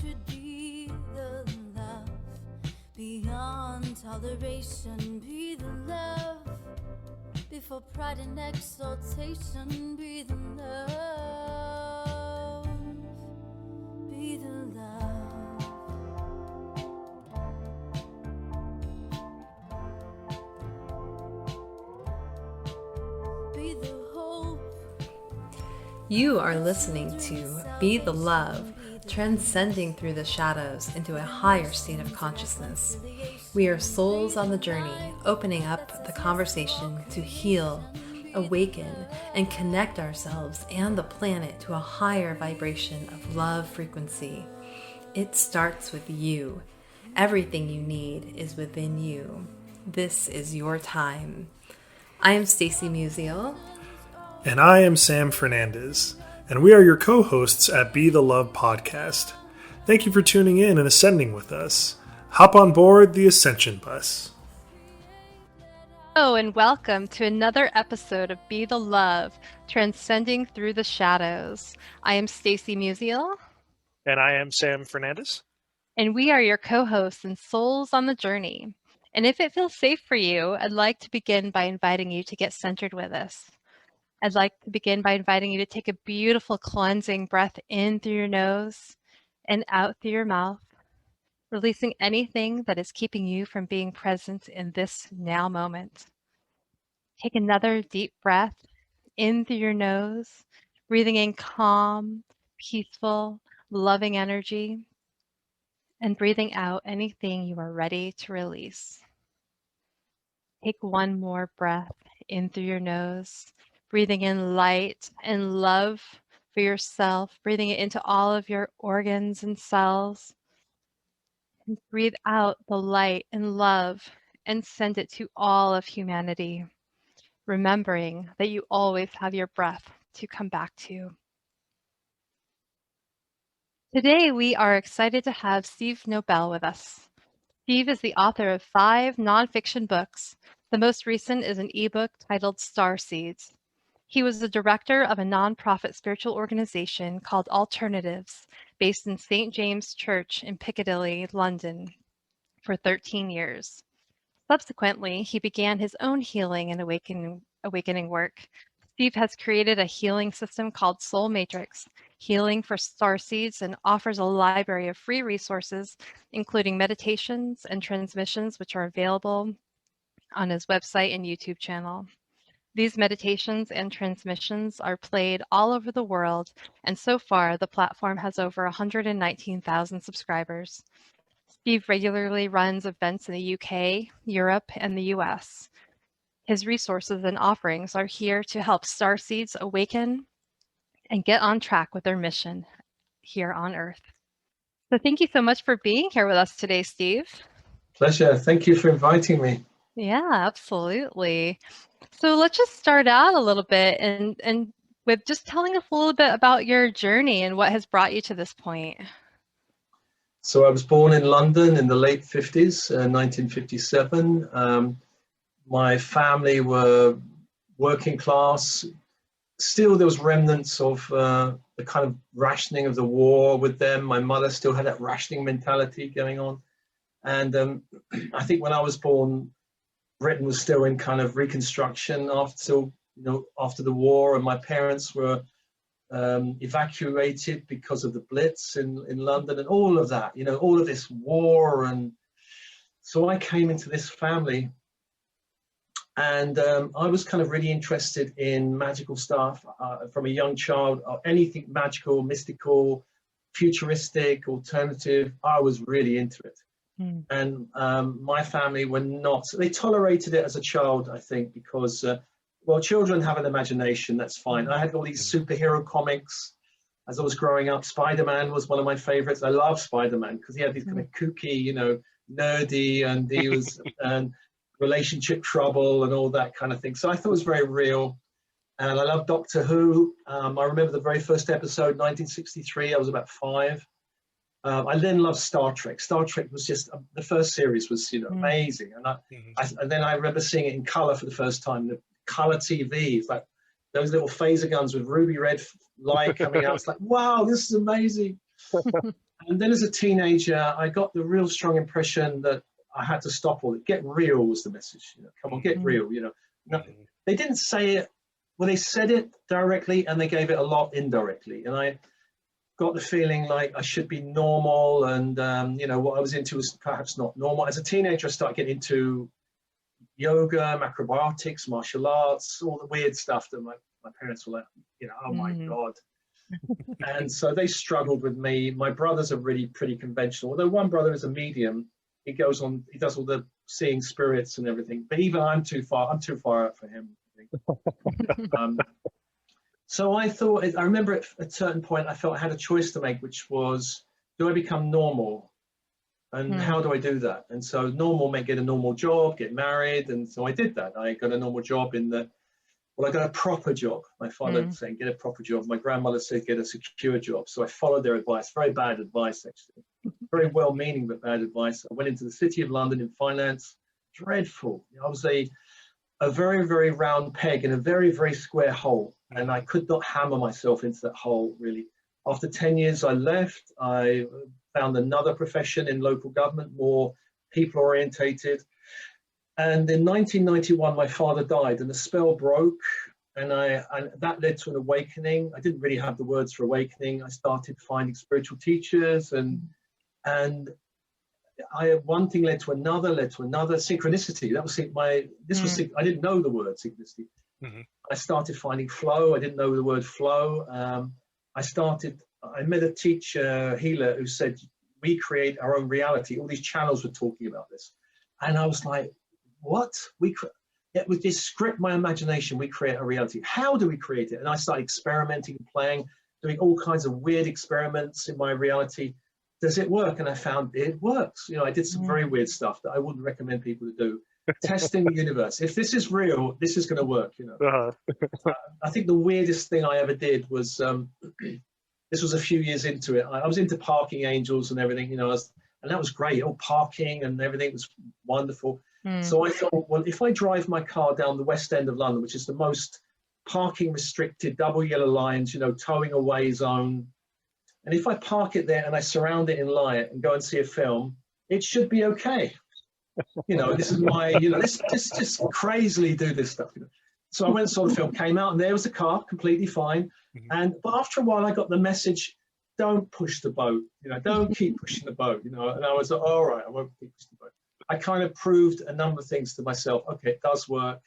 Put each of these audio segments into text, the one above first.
should be the love beyond toleration. Be the love before pride and exaltation. Be the love. Be the love. Be the hope. You are listening to Be the Love, transcending through the shadows into a higher state of consciousness. We are souls on the journey, opening up the conversation to heal, awaken, and connect ourselves and the planet to a higher vibration of love frequency. It starts with you. Everything you need is within you. This is your time. I am Stacy Musial. And I am Sam Fernandez, and we are your co-hosts at Be the Love podcast. Thank you for tuning in and ascending with us. Hop on board the Ascension Bus. Hello and welcome to another episode of Be the Love, transcending through the shadows. I am Stacy Musial. And I am Sam Fernandez. And we are your co-hosts and souls on the journey. And if it feels safe for you, I'd like to begin by inviting you to get centered with us. I'd like to begin by inviting you to take a beautiful cleansing breath in through your nose and out through your mouth, releasing anything that is keeping you from being present in this now moment. Take another deep breath in through your nose, breathing in calm, peaceful, loving energy, and breathing out anything you are ready to release. Take one more breath in through your nose, breathing in light and love for yourself, breathing it into all of your organs and cells. And breathe out the light and love and send it to all of humanity, remembering that you always have your breath to come back to. Today, we are excited to have Steve Nobel with us. Steve is the author of 5 nonfiction books. The most recent is an ebook titled Starseeds. He was the director of a nonprofit spiritual organization called Alternatives, based in St. James Church in Piccadilly, London, for 13 years. Subsequently, he began his own healing and awakening work. Steve has created a healing system called Soul Matrix, Healing for Starseeds, and offers a library of free resources, including meditations and transmissions, which are available on his website and YouTube channel. These meditations and transmissions are played all over the world, and so far the platform has over 119,000 subscribers. Steve regularly runs events in the UK, Europe, and the US. His resources and offerings are here to help starseeds awaken and get on track with their mission here on Earth. So thank you so much for being here with us today, Steve. Pleasure. Thank you for inviting me. Yeah, absolutely. So let's just start out a little bit and with just telling us a little bit about your journey and what has brought you to this point. So I was born in London in the late 50s, 1957. My family were working class. Still, there was remnants of the kind of rationing of the war with them. My mother still had that rationing mentality going on. And I think when I was born, Britain was still in kind of reconstruction after the war, and my parents were evacuated because of the Blitz in London and all of that, all of this war. And so I came into this family, and I was kind of really interested in magical stuff from a young child. Anything magical, mystical, futuristic, alternative, I was really into it. And my family were not, they tolerated it as a child, I think, because, children have an imagination, that's fine. I had all these superhero comics as I was growing up. Spider-Man was one of my favorites. I love Spider-Man because he had these kind of kooky, nerdy, and he was relationship trouble and all that kind of thing. So I thought it was very real. And I love Doctor Who. I remember the very first episode, 1963, I was about 5. I then loved Star Trek. Star Trek was just, the first series was, amazing. And then I remember seeing it in color for the first time, the color TV. It's like those little phaser guns with ruby red light coming out. It's like, wow, this is amazing. And then as a teenager, I got the real strong impression that I had to stop all it. Get real was the message. You know, come on, get real. You know, nothing. They didn't say it. Well, they said it directly, and they gave it a lot indirectly. And I got the feeling like I should be normal, and you know, what I was into was perhaps not normal. As a teenager, I started getting into yoga, macrobiotics, martial arts, all the weird stuff that my parents were like, you know, oh my God. And so they struggled with me. My brothers are really pretty conventional. Although one brother is a medium, he does all the seeing spirits and everything. But even I'm too far out for him, I think. So I thought, I remember at a certain point, I felt I had a choice to make, which was, do I become normal? And how do I do that? And so normal meant get a normal job, get married. And so I did that. I got a normal job I got a proper job. My father saying, get a proper job. My grandmother said, get a secure job. So I followed their advice. Very bad advice, actually. Very well-meaning, but bad advice. I went into the City of London in finance. Dreadful. I was a very, very round peg in a very, very square hole. And I could not hammer myself into that hole, really. After 10 years, I left. I found another profession in local government, more people-orientated. And in 1991, my father died, and the spell broke, and that led to an awakening. I didn't really have the words for awakening. I started finding spiritual teachers, and one thing led to another, synchronicity. That was I didn't know the word synchronicity. I started finding flow. I didn't know the word flow. I met a teacher, healer, who said, we create our own reality. All these channels were talking about this. And I was like, what? It would just script my imagination. We create a reality. How do we create it? And I started experimenting, playing, doing all kinds of weird experiments in my reality. Does it work? And I found it works. You know, I did some very weird stuff that I wouldn't recommend people to do. Testing the universe. If this is real, this is going to work. You know, I think the weirdest thing I ever did was this was a few years into it. I was into parking angels and everything. You know, and that was great. All parking and everything was wonderful. So I thought, well, if I drive my car down the West End of London, which is the most parking restricted, double yellow lines, you know, towing away zone, and if I park it there and I surround it in light and go and see a film, it should be okay. You know, this is my, you know, let's just crazily do this stuff. You know? So I went and saw the film, came out, and there was the car, completely fine. But after a while, I got the message, don't push the boat, you know, don't keep pushing the boat, you know. And I was like, all right, I won't keep pushing the boat. I kind of proved a number of things to myself. Okay, it does work.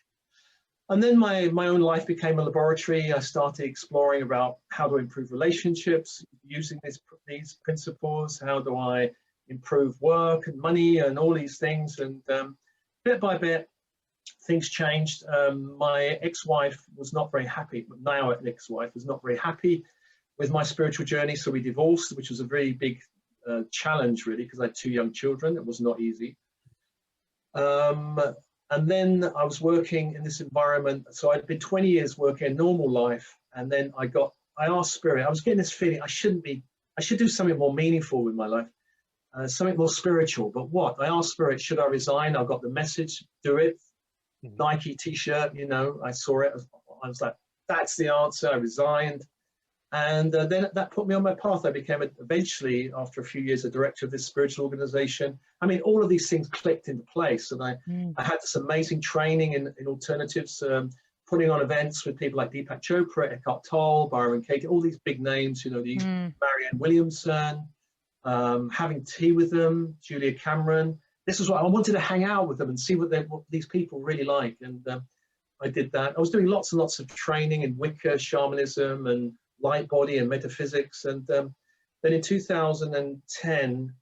And then my own life became a laboratory. I started exploring about how to improve relationships using these principles. How do I improve work and money and all these things? And bit by bit, things changed. My ex-wife was not very happy. Now an ex-wife was not very happy with my spiritual journey. So we divorced, which was a very big challenge, really, because I had 2 young children. It was not easy. And then I was working in this environment. So I'd been 20 years working a normal life. And then I asked Spirit, I was getting this feeling I should do something more meaningful with my life, something more spiritual. But what? I asked Spirit, should I resign? I got the message, do it. Nike t-shirt, you know, I saw it. I was like, that's the answer. I resigned. And then that put me on my path. I became eventually, after a few years, a director of this spiritual organization. I mean, all of these things clicked into place. And I had this amazing training in alternatives, putting on events with people like Deepak Chopra, Eckhart Tolle, Byron Katie, all these big names, you know, these Marianne Williamson, having tea with them, Julia Cameron. This is what I wanted to hang out with them and see what these people really like. And I did that. I was doing lots and lots of training in Wicca, shamanism, and light body and metaphysics. And then in 2010,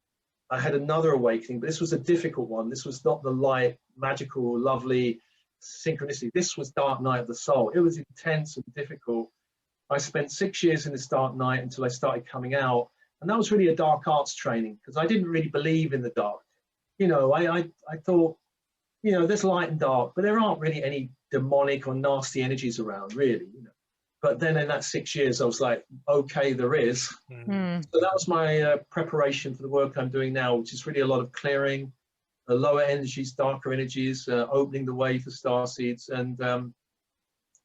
I had another awakening, but this was a difficult one. This was not the light, magical, lovely synchronicity. This was dark night of the soul. It was intense and difficult. I spent 6 years in this dark night until I started coming out. And that was really a dark arts training, because I didn't really believe in the dark. You know, I thought, you know, there's light and dark, but there aren't really any demonic or nasty energies around, really, you know. But then in that 6 years, I was like, okay, there is. So that was my preparation for the work I'm doing now, which is really a lot of clearing, lower energies, darker energies, opening the way for starseeds. And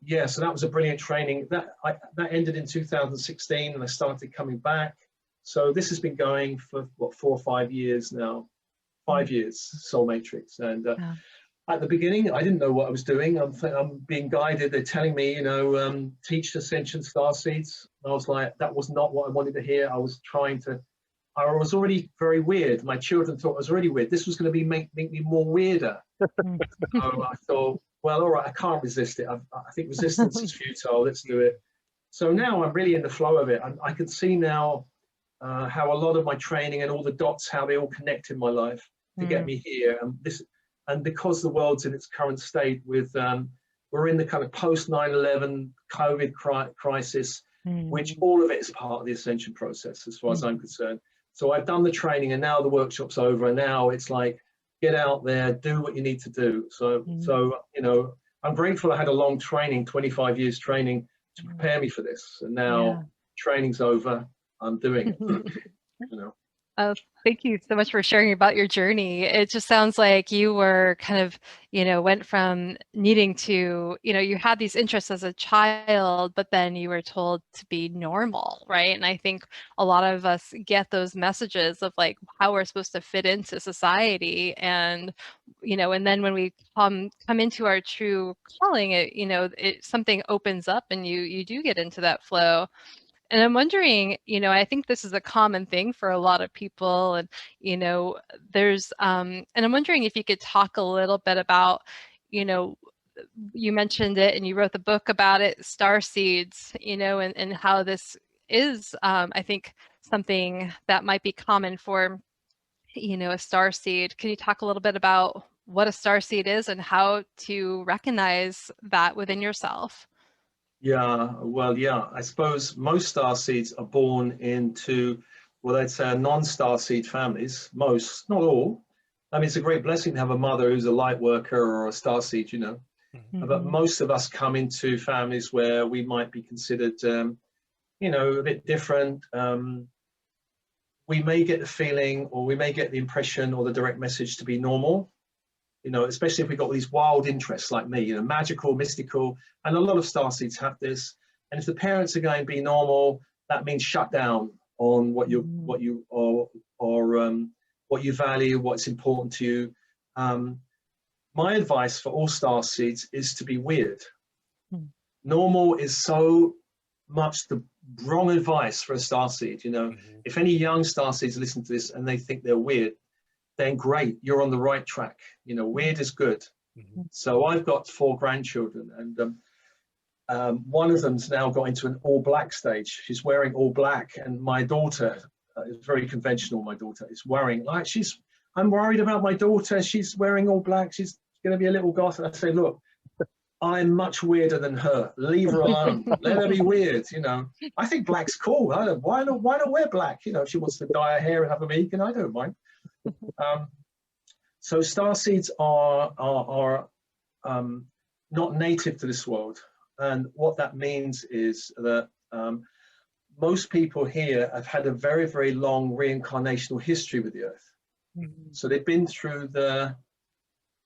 yeah, so that was a brilliant training. That ended in 2016, and I started coming back. So this has been going for what, 4 or 5 years now. 5 years, Soul Matrix. And Yeah. at the beginning, I didn't know what I was doing. I'm being guided. They're telling me, teach Ascension Starseeds. I was like, that was not what I wanted to hear. I was already very weird. My children thought I was already weird. This was going to make me more weirder. So I thought, well, all right, I can't resist it. I think resistance is futile. Let's do it. So now I'm really in the flow of it. I can see now how a lot of my training and all the dots, how they all connect in my life to get me here. And because the world's in its current state with, we're in the kind of post 9/11 COVID crisis, which all of it is part of the ascension process, as far as I'm concerned. So I've done the training, and now the workshop's over, and now it's like, get out there, do what you need to do. So I'm grateful I had a long training, 25 years training to prepare me for this. And now training's over, I'm doing it. Oh, thank you so much for sharing about your journey. It just sounds like you were kind of, went from needing to, you had these interests as a child, but then you were told to be normal, right? And I think a lot of us get those messages of like how we're supposed to fit into society. And, and then when we come into our true calling, something opens up and you do get into that flow. And I'm wondering, I think this is a common thing for a lot of people, and there's, and I'm wondering if you could talk a little bit about, you mentioned it and you wrote the book about it, Starseeds, and how this is, I think, something that might be common for, a starseed. Can you talk a little bit about what a starseed is and how to recognize that within yourself? Yeah, well, yeah, I suppose most starseeds are born into what I'd say are non-starseed families. Most, not all. I mean, it's a great blessing to have a mother who's a light worker or a starseed, But most of us come into families where we might be considered, a bit different. We may get the feeling, or we may get the impression or the direct message to be normal. Especially if we've got these wild interests like me, magical, mystical, and a lot of starseeds have this. And if the parents are going to be normal, that means shut down on what you value, what's important to you. My advice for all starseeds is to be weird. Normal is so much the wrong advice for a starseed. If any young starseeds listen to this and they think they're weird, then great, you're on the right track. Weird is good. So I've got 4 grandchildren, and one of them's now got into an all black stage. She's wearing all black, and my daughter is very conventional. My daughter is wearing I'm worried about my daughter. She's wearing all black. She's going to be a little goth. And I say, look, I'm much weirder than her. Leave her alone. Let her be weird. I think black's cool. Why not wear black? If she wants to dye her hair and have a meek, and I don't mind. So starseeds are not native to this world, and what that means is that most people here have had a very, very long reincarnational history with the earth. So they've been through the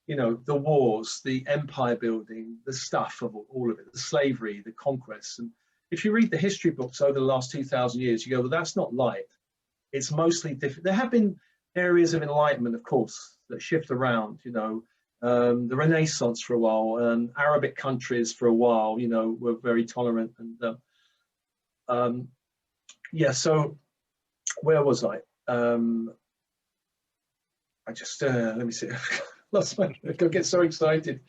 wars, the empire building, the stuff of all of it, the slavery, the conquests. And if you read the history books over the last 2,000 years, you go, well, that's not light. It's mostly different. There have been areas of enlightenment, of course, that shift around, the Renaissance for a while, Arabic countries for a while, were very tolerant. And so where was I? I just, let me see, I get so excited.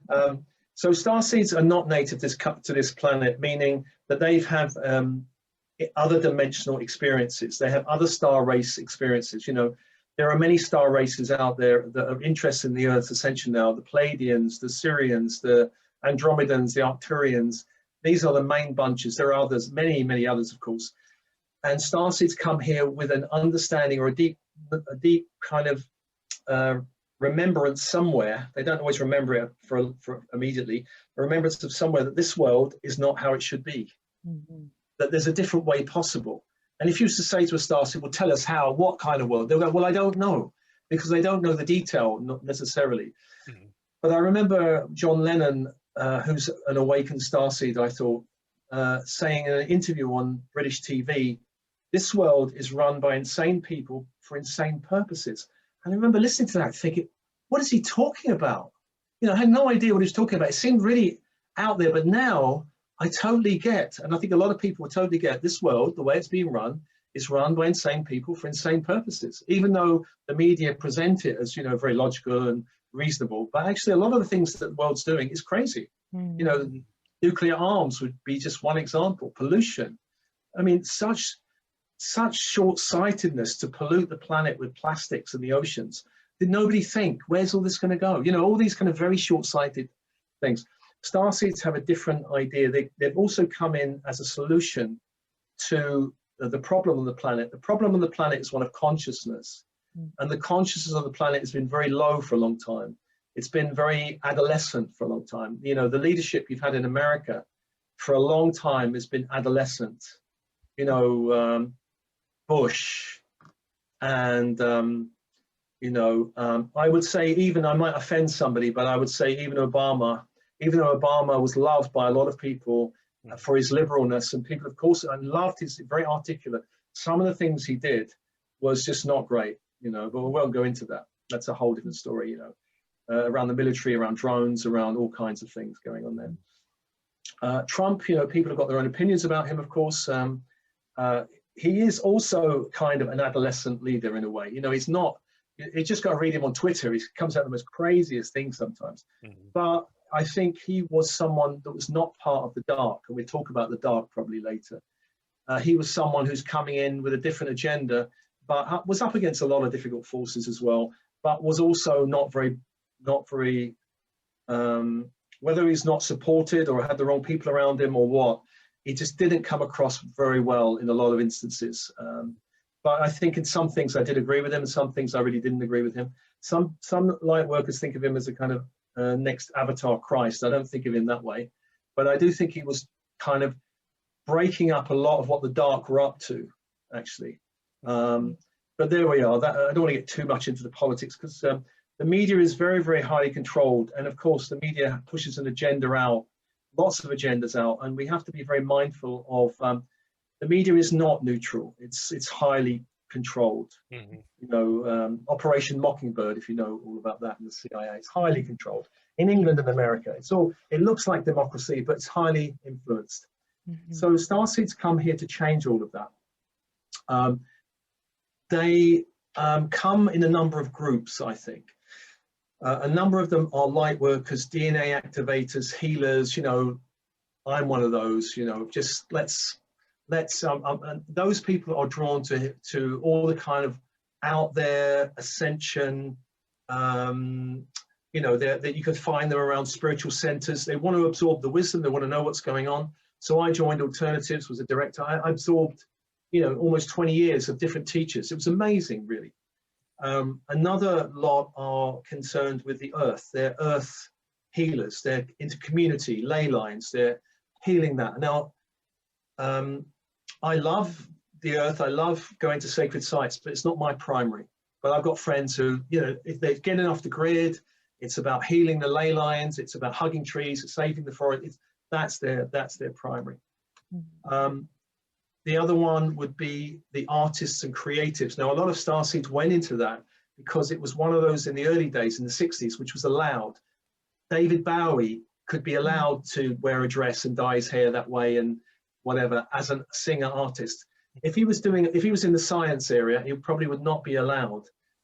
So starseeds are not native to this planet, meaning that they've had other dimensional experiences. They have other star race experiences. There are many star races out there that are interested in the Earth's ascension now. The Pleiadians, the Sirians, the Andromedans, the Arcturians. These are the main bunches. There are others, many, many others, of course. And starseeds come here with an understanding or a deep kind of remembrance somewhere. They don't always remember it for immediately. A remembrance of somewhere that this world is not how it should be. That there's a different way possible. And if you used to say to a starseed, well, tell us how, what kind of world? They'll go, well, I don't know, because they don't know the detail, not necessarily. But I remember John Lennon, who's an awakened starseed, I thought, saying in an interview on British TV, this world is run by insane people for insane purposes. And I remember listening to that thinking, what is he talking about? You know, I had no idea what he was talking about. It seemed really out there, but now I totally get, and I think a lot of people will totally get, this world, the way it's being run, is run by insane people for insane purposes, even though the media present it as, you know, very logical and reasonable. But actually, a lot of the things that the world's doing is crazy. You know, nuclear arms would be just one example. Pollution. I mean, such short-sightedness to pollute the planet with plastics in the oceans. Did nobody think, where's all this going to go? You know, all these kind of very short-sighted things. Starseeds have a different idea. They've also come in as a solution to the problem on the planet. The problem on the planet is one of consciousness. And the consciousness of the planet has been very low for a long time. It's been very adolescent for a long time. You know, the leadership you've had in America for a long time has been adolescent. You know, Bush and, you know, I would say even, I might offend somebody, but I would say even Obama, even though Obama was loved by a lot of people for his liberalness, and people, of course, and loved his, very articulate. Some of the things he did was just not great, you know, but we won't go into that. That's a whole different story, you know, around the military, around drones, around all kinds of things going on there. Trump, you know, people have got their own opinions about him, of course. He is also kind of an adolescent leader in a way. You know, he's not, you just got to read him on Twitter. He comes out with the most craziest things sometimes. But I think he was someone that was not part of the dark, and we'll talk about the dark probably later. He was someone who's coming in with a different agenda, but was up against a lot of difficult forces as well, but was also not very, whether he's not supported or had the wrong people around him or what, he just didn't come across very well in a lot of instances. But I think in some things I did agree with him, and some things I really didn't agree with him. Some light workers think of him as a kind of next avatar Christ. I don't think of him that way, but I do think he was kind of breaking up a lot of what the dark were up to, actually. But there we are. I don't want to get too much into the politics, because the media is very, very highly controlled. And of course, the media pushes an agenda out, lots of agendas out, and we have to be very mindful of the media is not neutral. It's highly controlled. You know, Operation Mockingbird, if you know all about that in the CIA, it's highly controlled in England and America. It looks like democracy, but it's highly influenced. So Starseeds come here to change all of that. They come in a number of groups, I think. A number of them are light workers, DNA activators, healers. You know, I'm one of those. You know, just let's those people are drawn to all the kind of out there ascension. You know, that you can find them around spiritual centers. They want to absorb the wisdom. They want to know what's going on. So I joined Alternatives, was a director. I absorbed, you know, almost 20 years of different teachers. It was amazing, really. Another lot are concerned with the earth. They're earth healers. They're into community, ley lines. They're healing that. Now, I love the earth. I love going to sacred sites, but it's not my primary. But I've got friends who, you know, if they're getting off the grid, it's about healing the ley lines. It's about hugging trees, it's saving the forest. That's their primary. The other one would be the artists and creatives. Now, a lot of Starseeds went into that because it was one of those in the early days, in the 60s, which was allowed. David Bowie could be allowed to wear a dress and dye his hair that way and whatever as a singer artist. If he was in the science area, he probably would not be allowed.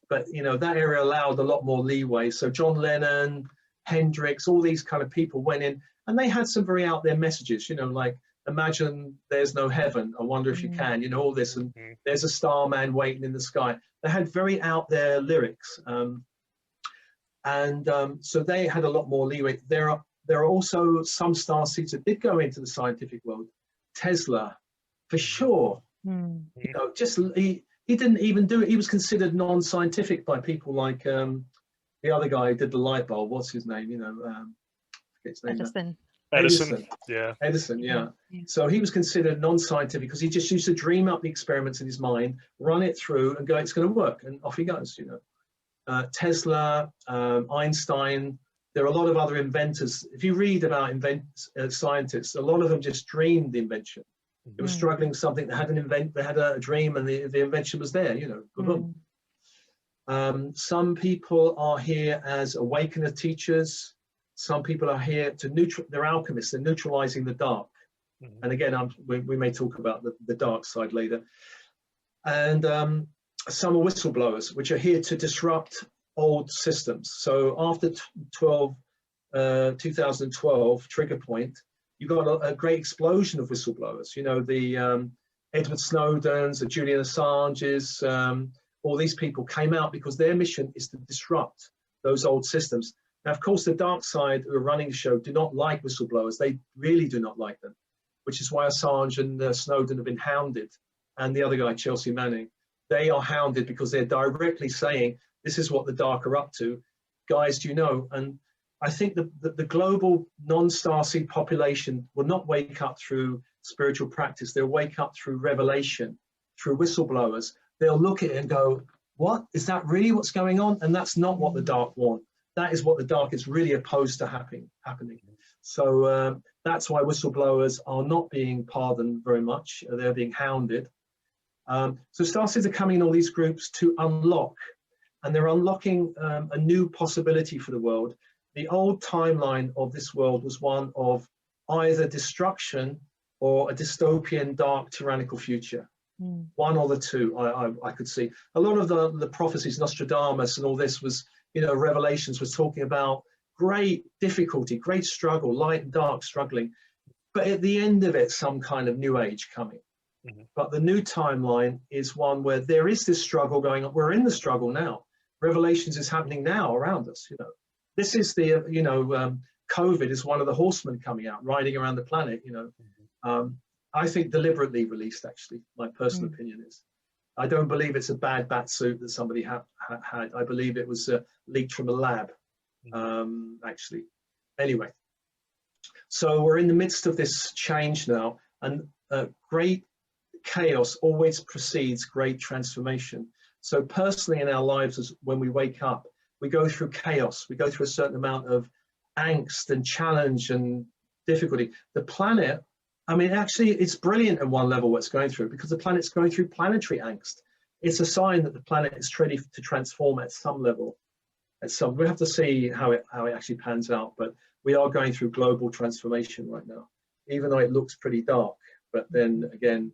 But, you know, that area allowed a lot more leeway. So John Lennon, Hendrix, all these kind of people went in, and they had some very out there messages, you know, like, imagine there's no heaven, I wonder if you can, you know, all this, and there's a starman waiting in the sky. They had very out there lyrics. So they had a lot more leeway. There are also some Starseeds that did go into the scientific world. Tesla, for sure. You know, just he didn't even do it. He was considered non-scientific by people like the other guy who did the light bulb. What's his name? You know, forget his name. Edison, yeah. So he was considered non-scientific because he just used to dream up the experiments in his mind, run it through, and go, it's going to work, and off he goes. You know, Tesla, Einstein. There are a lot of other inventors. If you read about scientists, a lot of them just dreamed the invention. It was struggling with something that they had a dream, and the invention was there, you know, boom. Some people are here as awakener teachers. Some people are here to they're alchemists, they're neutralizing the dark. And again, we may talk about the dark side later. And some are whistleblowers, which are here to disrupt old systems. So after 2012 trigger point, you got a great explosion of whistleblowers. You know, the Edward Snowdens, the Julian Assanges, all these people came out because their mission is to disrupt those old systems. Now, of course, the dark side who are running the show do not like whistleblowers. They really do not like them, which is why Assange and Snowden have been hounded. And the other guy, Chelsea Manning, they are hounded because they're directly saying, this is what the dark are up to. Guys, do you know? And I think the global non-starseed population will not wake up through spiritual practice. They'll wake up through revelation, through whistleblowers. They'll look at it and go, what? Is that really what's going on? And that's not what the dark want. That is what the dark is really opposed to happening. So that's why whistleblowers are not being pardoned very much. They're being hounded. So Starseeds are coming in all these groups to unlock, and they're unlocking a new possibility for the world. The old timeline of this world was one of either destruction or a dystopian, dark, tyrannical future. One or the two, I could see. A lot of the prophecies, Nostradamus and all this was, you know, Revelations was talking about great difficulty, great struggle, light and dark struggling. But at the end of it, some kind of new age coming. But the new timeline is one where there is this struggle going on. We're in the struggle now. Revelations is happening now around us, you know. This is the, you know, COVID is one of the horsemen coming out, riding around the planet, you know. I think deliberately released, actually, my personal opinion is. I don't believe it's a bad bat suit that somebody had. I believe it was leaked from a lab, actually. Anyway, so we're in the midst of this change now, and great chaos always precedes great transformation. So personally in our lives, when we wake up, we go through chaos. We go through a certain amount of angst and challenge and difficulty. The planet, I mean, actually, it's brilliant at one level what's going through, because the planet's going through planetary angst. It's a sign that the planet is ready to transform at some level. We have to see how it actually pans out, but we are going through global transformation right now, even though it looks pretty dark. But then again,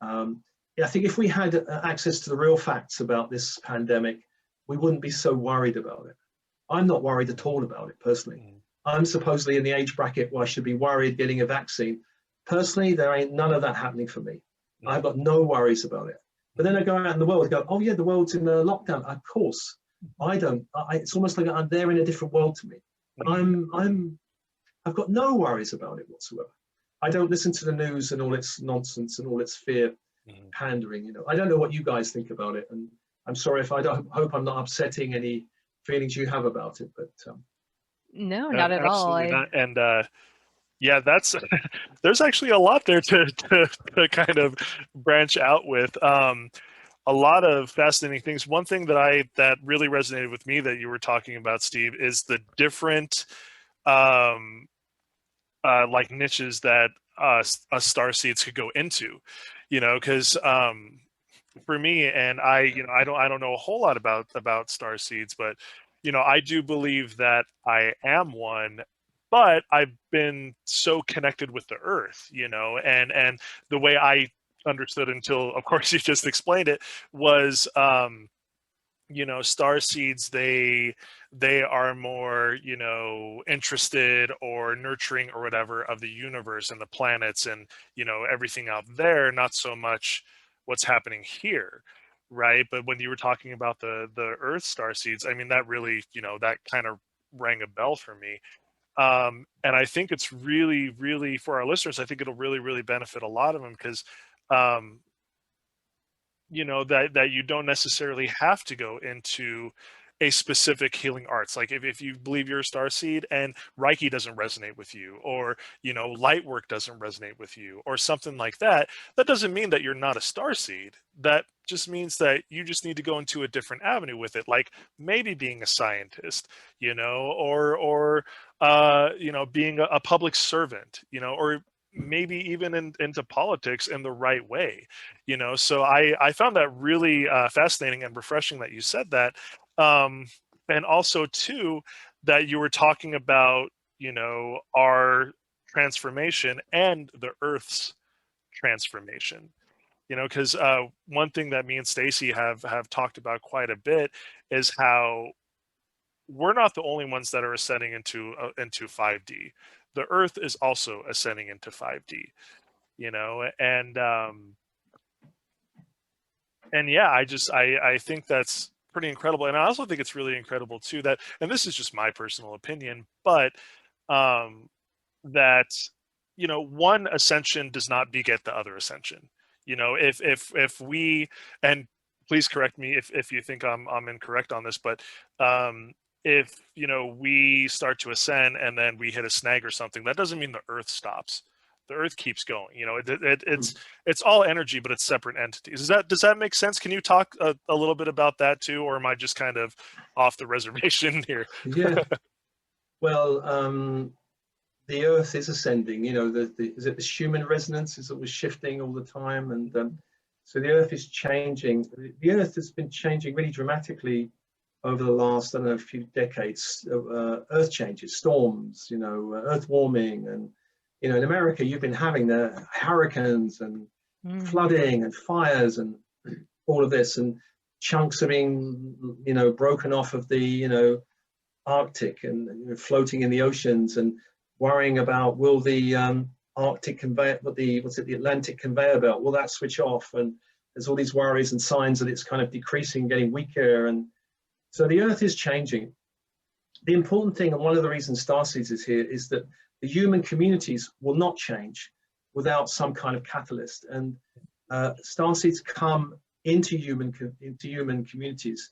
yeah, I think if we had access to the real facts about this pandemic, we wouldn't be so worried about it. I'm not worried at all about it personally. I'm supposedly in the age bracket where I should be worried getting a vaccine. Personally, there ain't none of that happening for me. I've got no worries about it. But then I go out in the world and go, oh yeah, the world's in a lockdown. Of course, I don't. It's almost like I'm there in a different world to me. I've got no worries about it whatsoever. I don't listen to the news and all its nonsense and all its fear pandering. You know, I don't know what you guys think about it, and I'm sorry if I don't. Hope I'm not upsetting any feelings you have about it. But no, not at all. Not. And yeah, that's there's actually a lot there to kind of branch out with. A lot of fascinating things. One thing that really resonated with me that you were talking about, Steve, is the different like niches that us Starseeds could go into, you know, because for me, and I don't know a whole lot about Starseeds, but you know, I do believe that I am one, but I've been so connected with the earth, you know, and the way I understood until, of course, you just explained it, was you know, Starseeds, they are more, you know, interested or nurturing or whatever of the universe and the planets and, you know, everything out there, not so much what's happening here, right? But when you were talking about the Earth Starseeds, I mean, that really, you know, that kind of rang a bell for me. And I think it's really, really, for our listeners, I think it'll really, really benefit a lot of them, because you know, that you don't necessarily have to go into a specific healing arts. Like if you believe you're a Starseed and Reiki doesn't resonate with you, or, you know, light work doesn't resonate with you, or something like that, that doesn't mean that you're not a Starseed. That just means that you just need to go into a different avenue with it, like maybe being a scientist, you know, or you know, being a public servant, you know, or maybe even into politics in the right way, you know. So I found that really fascinating and refreshing that you said that, and also too that you were talking about, you know, our transformation and the Earth's transformation. You know, because one thing that me and Stacy have talked about quite a bit is how we're not the only ones that are ascending into 5D. The Earth is also ascending into 5D. You know, and yeah, I think that's pretty incredible, and I also think it's really incredible too that, and this is just my personal opinion, but um, that, you know, one ascension does not beget the other ascension. You know, if we, and please correct me if you think I'm incorrect on this, but if, you know, we start to ascend and then we hit a snag or something, that doesn't mean the Earth stops. The Earth keeps going. You know, it's all energy, but it's separate entities. Does that make sense? Can you talk a little bit about that too, or am I just kind of off the reservation here? Yeah. Well, the Earth is ascending. You know, is it the Schumann resonance? Is it was shifting all the time, and so the Earth is changing. The Earth has been changing really dramatically over the last, I don't know, few decades. Earth changes, storms, you know, Earth warming, and, you know, in America, you've been having the hurricanes and flooding and fires and all of this, and chunks are being, you know, broken off of the, you know, Arctic and, you know, floating in the oceans, and worrying about, will the Arctic conveyor, the Atlantic conveyor belt, will that switch off? And there's all these worries and signs that it's kind of decreasing, getting weaker. And so the Earth is changing. The important thing, and one of the reasons Starseeds is here, is that the human communities will not change without some kind of catalyst. And Starseeds come into human communities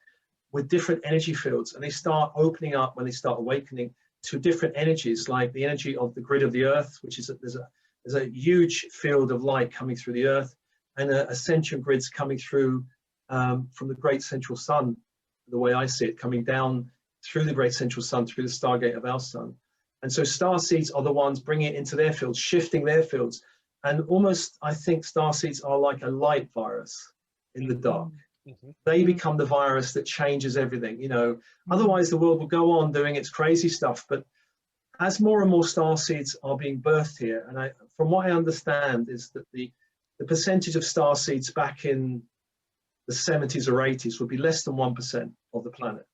with different energy fields, and they start opening up when they start awakening to different energies, like the energy of the grid of the Earth, which is there's a huge field of light coming through the Earth, and ascension grids coming through from the great central sun, the way I see it, coming down through the great central sun, through the stargate of our sun. And so Starseeds are the ones bringing it into their fields, shifting their fields. And almost, I think Starseeds are like a light virus in the dark. They become the virus that changes everything, you know. Otherwise, the world will go on doing its crazy stuff. But as more and more Starseeds are being birthed here, and from what I understand, is that the percentage of Starseeds back in the 70s or 80s would be less than 1% of the planet.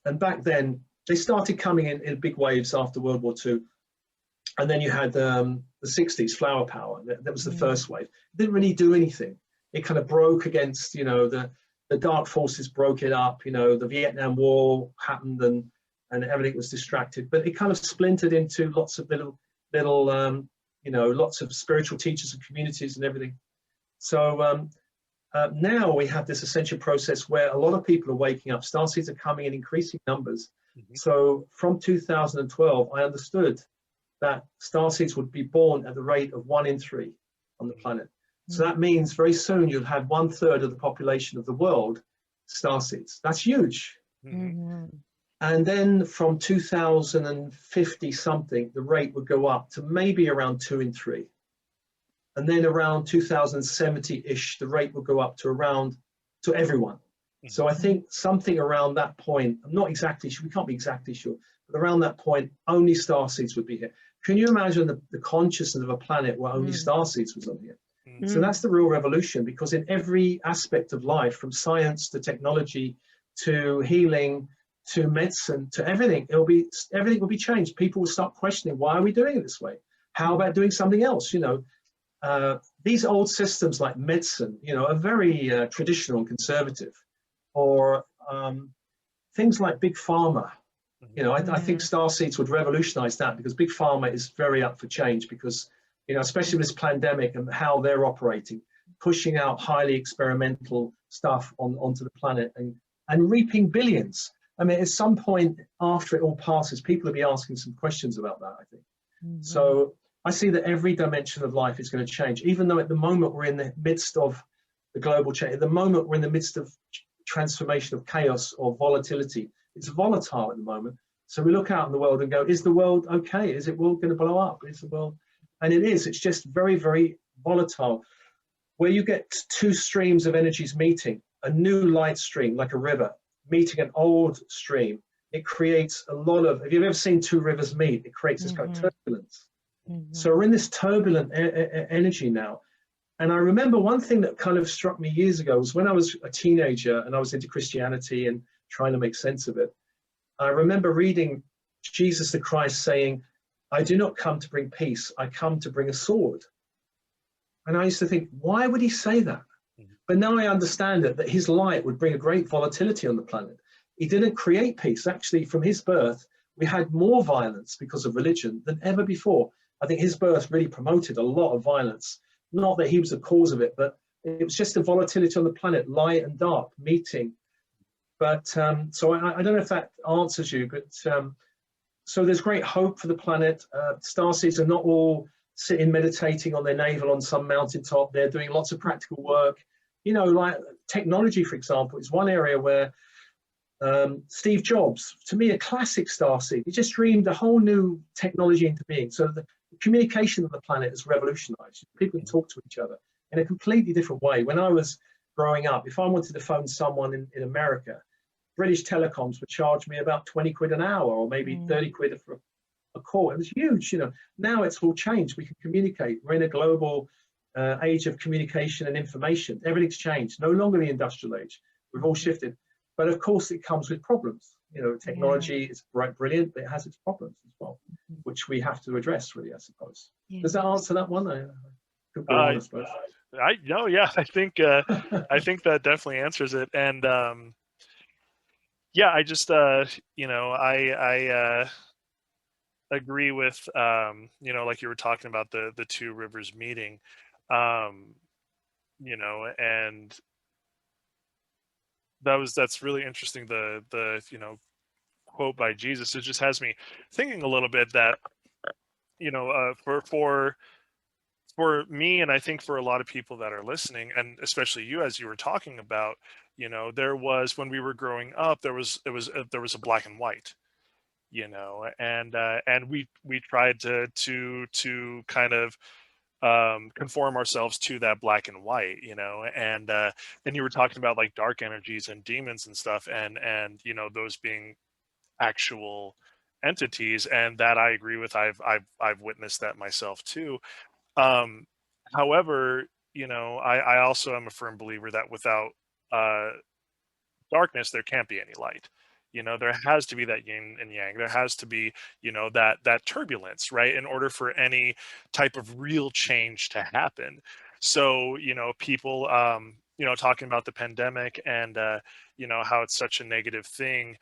And back then, they started coming in big waves after World War II. And then you had the 60s, flower power. That was the first wave. It didn't really do anything. It kind of broke against, you know, the dark forces broke it up. You know, the Vietnam War happened, and everything was distracted. But it kind of splintered into lots of little you know, lots of spiritual teachers and communities and everything. So now we have this ascension process where a lot of people are waking up. Starseeds are coming in increasing numbers. So from 2012, I understood that Starseeds would be born at the rate of 1 in 3 on the planet. So that means very soon you'll have 1/3 of the population of the world Starseeds. That's huge. And then from 2050 something, the rate would go up to maybe around 2 in 3. And then around 2070-ish, the rate would go up to everyone. So I think something around that point, I'm not exactly sure, we can't be exactly sure, but around that point, only Starseeds would be here. Can you imagine the consciousness of a planet where only Starseeds was on here? So that's the real revolution, because in every aspect of life, from science to technology to healing to medicine to everything, everything will be changed. People will start questioning, why are we doing it this way? How about doing something else? You know, these old systems like medicine, you know, are very traditional and conservative. Or things like big pharma. You know, I think Starseeds would revolutionize that, because big pharma is very up for change, because, you know, especially with this pandemic and how they're operating, pushing out highly experimental stuff onto the planet and reaping billions. I mean, at some point after it all passes, people will be asking some questions about that, I think. So I see that every dimension of life is going to change, even though at the moment we're in the midst of the global change. At the moment we're in the midst of transformation of chaos or volatility. It's volatile at the moment. So we look out in the world and go, is the world okay? Is it world going to blow up? Is the world? And it's just very, very volatile. Where you get two streams of energies meeting, a new light stream, like a river, meeting an old stream, it creates a lot of, have you ever seen two rivers meet? It creates this kind of turbulence. So we're in this turbulent energy now. And I remember one thing that kind of struck me years ago was when I was a teenager and I was into Christianity and trying to make sense of it. I remember reading Jesus the Christ saying, I do not come to bring peace, I come to bring a sword. And I used to think, why would he say that? But now I understand it, that his light would bring a great volatility on the planet. He didn't create peace. Actually, from his birth, we had more violence because of religion than ever before. I think his birth really promoted a lot of violence. Not that he was the cause of it, but it was just the volatility on the planet, light and dark meeting. But so I don't know if that answers you, but so there's great hope for the planet. Starseeds are not all sitting meditating on their navel on some mountaintop. They're doing lots of practical work. You know, like technology, for example, is one area where Steve Jobs, to me, a classic starseed, he just dreamed a whole new technology into being. So the communication of the planet is revolutionized. People can talk to each other in a completely different way. When I was growing up, if I wanted to phone someone in America, British telecoms would charge me about 20 quid an hour or maybe 30 quid for a call. It was huge, you know. Now it's all changed. We can communicate. We're in a global age of communication and information. Everything's changed. No longer the industrial age. We've all shifted. But of course, it comes with problems. You know, technology is brilliant, but it has its problems as well, which we have to address, really, I suppose. Does that answer that one? I suppose. I think that definitely answers it. And I just you know, I agree with you know, like you were talking about the two rivers meeting, you know, and that's really interesting. The you know, quote by Jesus, it just has me thinking a little bit that, you know, for me, and I think for a lot of people that are listening, and especially you, as you were talking about, you know, there was, when we were growing up, there was a black and white, you know, and we tried to kind of conform ourselves to that black and white, you know, and then you were talking about like dark energies and demons and stuff, and you know, those being actual entities, and that I agree with. I've witnessed that myself too. However, you know, I also am a firm believer that without darkness, there can't be any light. You know, there has to be that yin and yang. There has to be, you know, that turbulence, right, in order for any type of real change to happen. So, you know, people, you know, talking about the pandemic and, you know, how it's such a negative thing,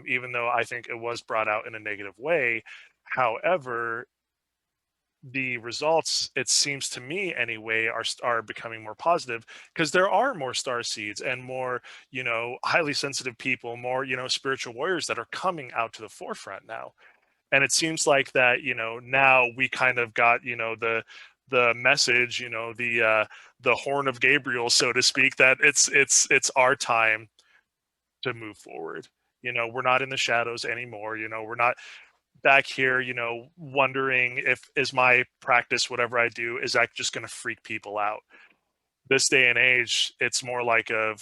even though I think it was brought out in a negative way. However, the results, it seems to me anyway, are becoming more positive, because there are more star seeds and more, you know, highly sensitive people, more, you know, spiritual warriors that are coming out to the forefront now. And it seems like that, you know, now we kind of got, you know, the message, you know, the horn of Gabriel, so to speak, that it's our time to move forward. You know, we're not in the shadows anymore. You know, we're not back here, you know, wondering is my practice, whatever I do, is that just going to freak people out? This day and age, it's more like and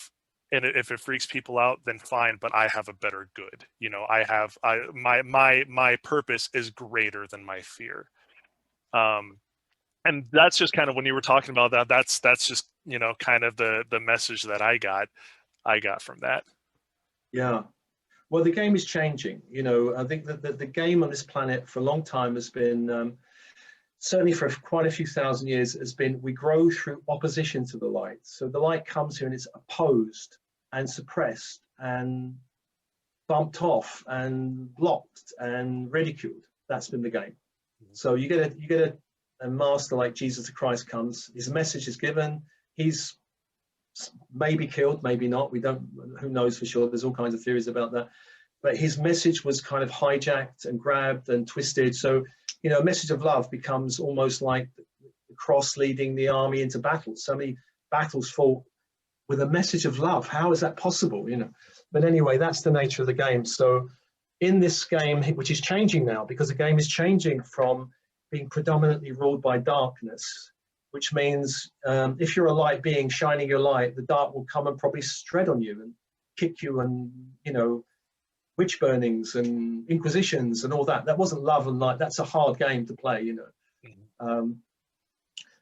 if it freaks people out, then fine, but I have a better good. You know, my purpose is greater than my fear. And that's just kind of, when you were talking about that, that's just, you know, kind of the message that I got from that. Yeah. Well, the game is changing. You know, I think that the game on this planet for a long time has been, certainly for quite a few thousand years, has been, we grow through opposition to the light. So the light comes here and it's opposed and suppressed and bumped off and blocked and ridiculed. That's been the game. So you get a master like Jesus the Christ comes, his message is given, he's maybe killed, maybe not, we don't, who knows for sure, there's all kinds of theories about that, but his message was kind of hijacked and grabbed and twisted. So, you know, a message of love becomes almost like the cross leading the army into battle. So many battles fought with a message of love. How is that possible, you know? But anyway, that's the nature of the game. So in this game, which is changing now, because the game is changing from being predominantly ruled by darkness, which means if you're a light being shining your light, the dark will come and probably tread on you and kick you, and witch burnings and inquisitions and all that. That wasn't love and light. That's a hard game to play,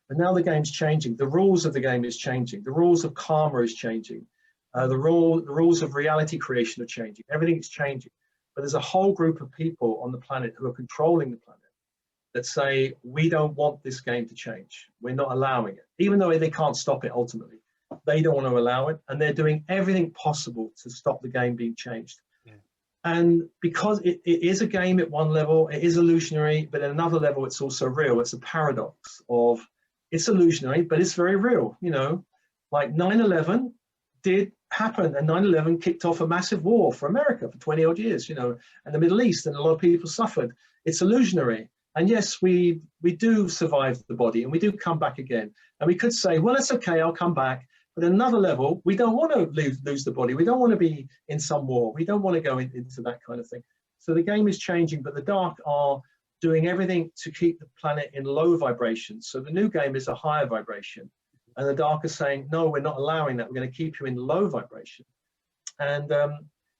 but now the game's changing. The rules of the game is changing. The rules of karma is changing. The rules of reality creation are changing. Everything's changing. But there's a whole group of people on the planet who are controlling the planet that say, we don't want this game to change. We're not allowing it. Even though they can't stop it ultimately, they don't want to allow it. And they're doing everything possible to stop the game being changed. Yeah. And because it is a game at one level, it is illusionary, but at another level, it's also real. It's a paradox of, it's illusionary, but it's very real. Like 9/11 did happen, and 9/11 kicked off a massive war for America for 20 odd years, and the Middle East, and a lot of people suffered. It's illusionary. And yes, we do survive the body, and we do come back again. And we could say, well, it's okay, I'll come back. But at another level, we don't want to lose the body. We don't want to be in some war. We don't want to go into that kind of thing. So the game is changing, but the dark are doing everything to keep the planet in low vibration. So the new game is a higher vibration. And the dark is saying, no, we're not allowing that. We're going to keep you in low vibration. And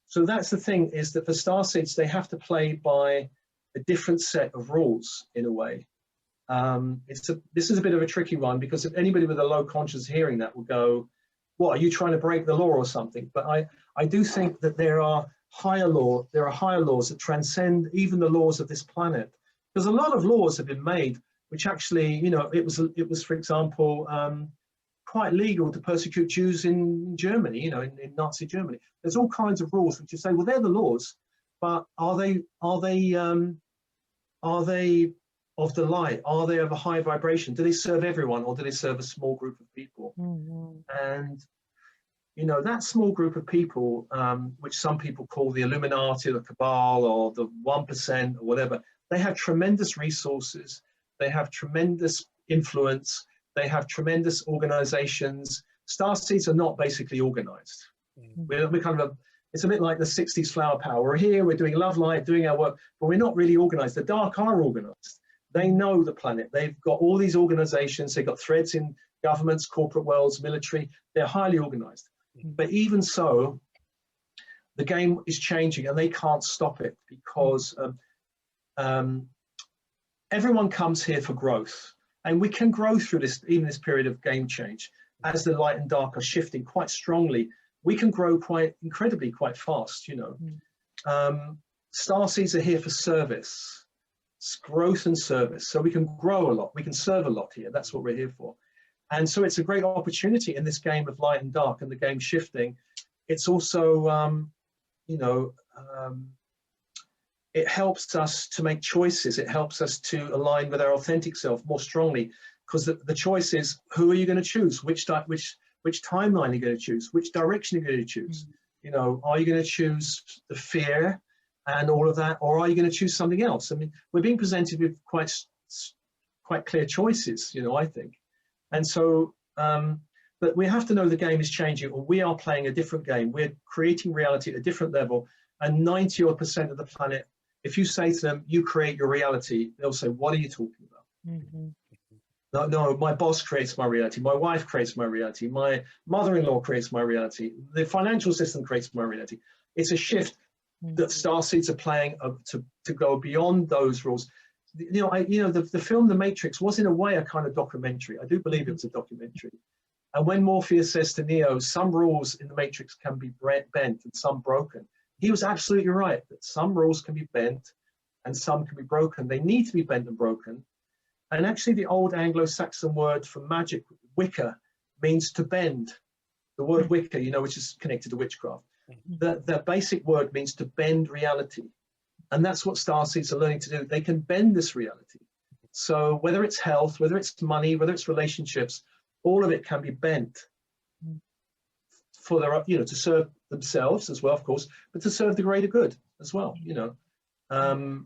so that's the thing, is that for Starseeds, they have to play by a different set of rules in a way. This is a bit of a tricky one, because if anybody with a low conscious hearing that will go, what, are you trying to break the law or something? But I do think that there are higher laws that transcend even the laws of this planet. Because a lot of laws have been made, which actually, it was, for example, quite legal to persecute Jews in Germany, in Nazi Germany. There's all kinds of rules which you say, well, they're the laws, but are they of the light? Are they of a high vibration? Do they serve everyone, or do they serve a small group of people? And that small group of people, which some people call the Illuminati, the Cabal, or the 1%, or whatever, they have tremendous resources. They have tremendous influence. They have tremendous organizations. Starseeds are not basically organized. We're kind of it's a bit like the 60s flower power. We're here, we're doing love light, doing our work, but we're not really organized. The dark are organized. They know the planet. They've got all these organizations. They've got threads in governments, corporate worlds, military. They're highly organized. But even so, the game is changing, and they can't stop it, because everyone comes here for growth. And we can grow through even this period of game change. As the light and dark are shifting quite strongly, we can grow quite fast, Starseeds are here for service, growth and service. So we can grow a lot, we can serve a lot here. That's what we're here for. And so it's a great opportunity in this game of light and dark, and the game shifting. It's also, it helps us to make choices. It helps us to align with our authentic self more strongly, because the choice is, who are you going to choose? Which timeline are you going to choose? Which direction are you going to choose? Are you going to choose the fear and all of that, or are you going to choose something else? I mean, we're being presented with quite clear choices, I think. And so, but we have to know the game is changing, or we are playing a different game. We're creating reality at a different level, and 90% of the planet, if you say to them, you create your reality, they'll say, what are you talking about? No, my boss creates my reality. My wife creates my reality. My mother-in-law creates my reality. The financial system creates my reality. It's a shift that Starseeds are playing to go beyond those rules. The film The Matrix was in a way a kind of documentary. I do believe it was a documentary. And when Morpheus says to Neo, some rules in the Matrix can be bent and some broken, he was absolutely right, that some rules can be bent and some can be broken. They need to be bent and broken. And actually the old Anglo-Saxon word for magic, Wicca, means to bend. The word Wicca, which is connected to witchcraft. The basic word means to bend reality. And that's what Starseeds are learning to do. They can bend this reality. So whether it's health, whether it's money, whether it's relationships, all of it can be bent for their, to serve themselves as well, of course, but to serve the greater good as well. My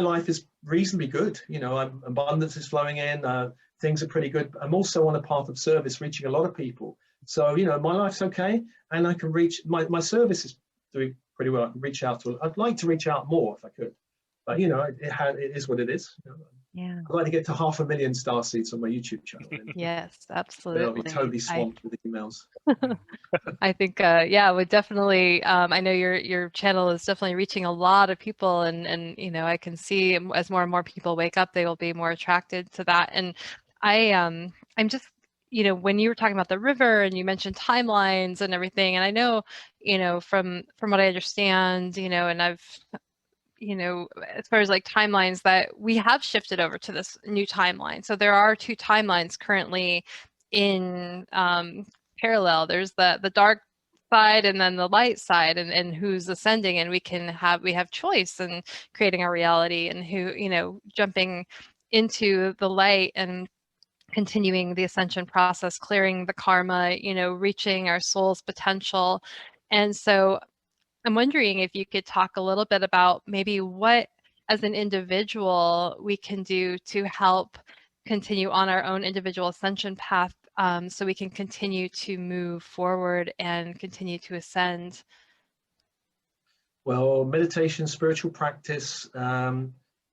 life is reasonably good. Abundance is flowing in. Things are pretty good. I'm also on a path of service, reaching a lot of people. So, my life's okay, and I can reach, my service is doing pretty well. I can reach out to, I'd like to reach out more if I could. But you know, it is what it is. Yeah. I'd like to get to 500,000 Starseeds on my YouTube channel. Yes, Then I'll absolutely. be totally swamped with emails. I think, yeah, would definitely. I know your channel is definitely reaching a lot of people, and you know, I can see as more and more people wake up, they will be more attracted to that. And I'm just, you know, when you were talking about the river and you mentioned timelines and everything, and I know, you know, from what I understand, you know, and I've, you know, as far as like timelines, that we have shifted over to this new timeline. So there are two timelines currently in parallel. There's the dark side and then the light side, and who's ascending, and we have choice in creating our reality, and who, you know, jumping into the light and continuing the ascension process, clearing the karma, you know, reaching our soul's potential. And so I'm wondering if you could talk a little bit about maybe what, as an individual, we can do to help continue on our own individual ascension path, so we can continue to move forward and continue to ascend. Well, meditation, spiritual practice,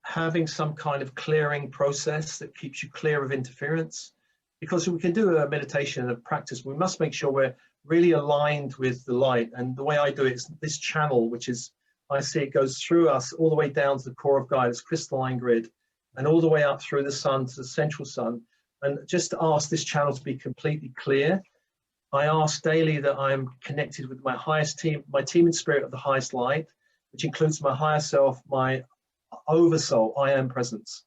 having some kind of clearing process that keeps you clear of interference. Because we can do a meditation and a practice, we must make sure we're really aligned with the light. And the way I do it is this channel, which is, I see it goes through us all the way down to the core of Gaia, this crystalline grid, and all the way up through the sun to the central sun. And just to ask this channel to be completely clear. I ask daily that I'm connected with my highest team, my team in spirit of the highest light, which includes my higher self, my oversoul, I am presence,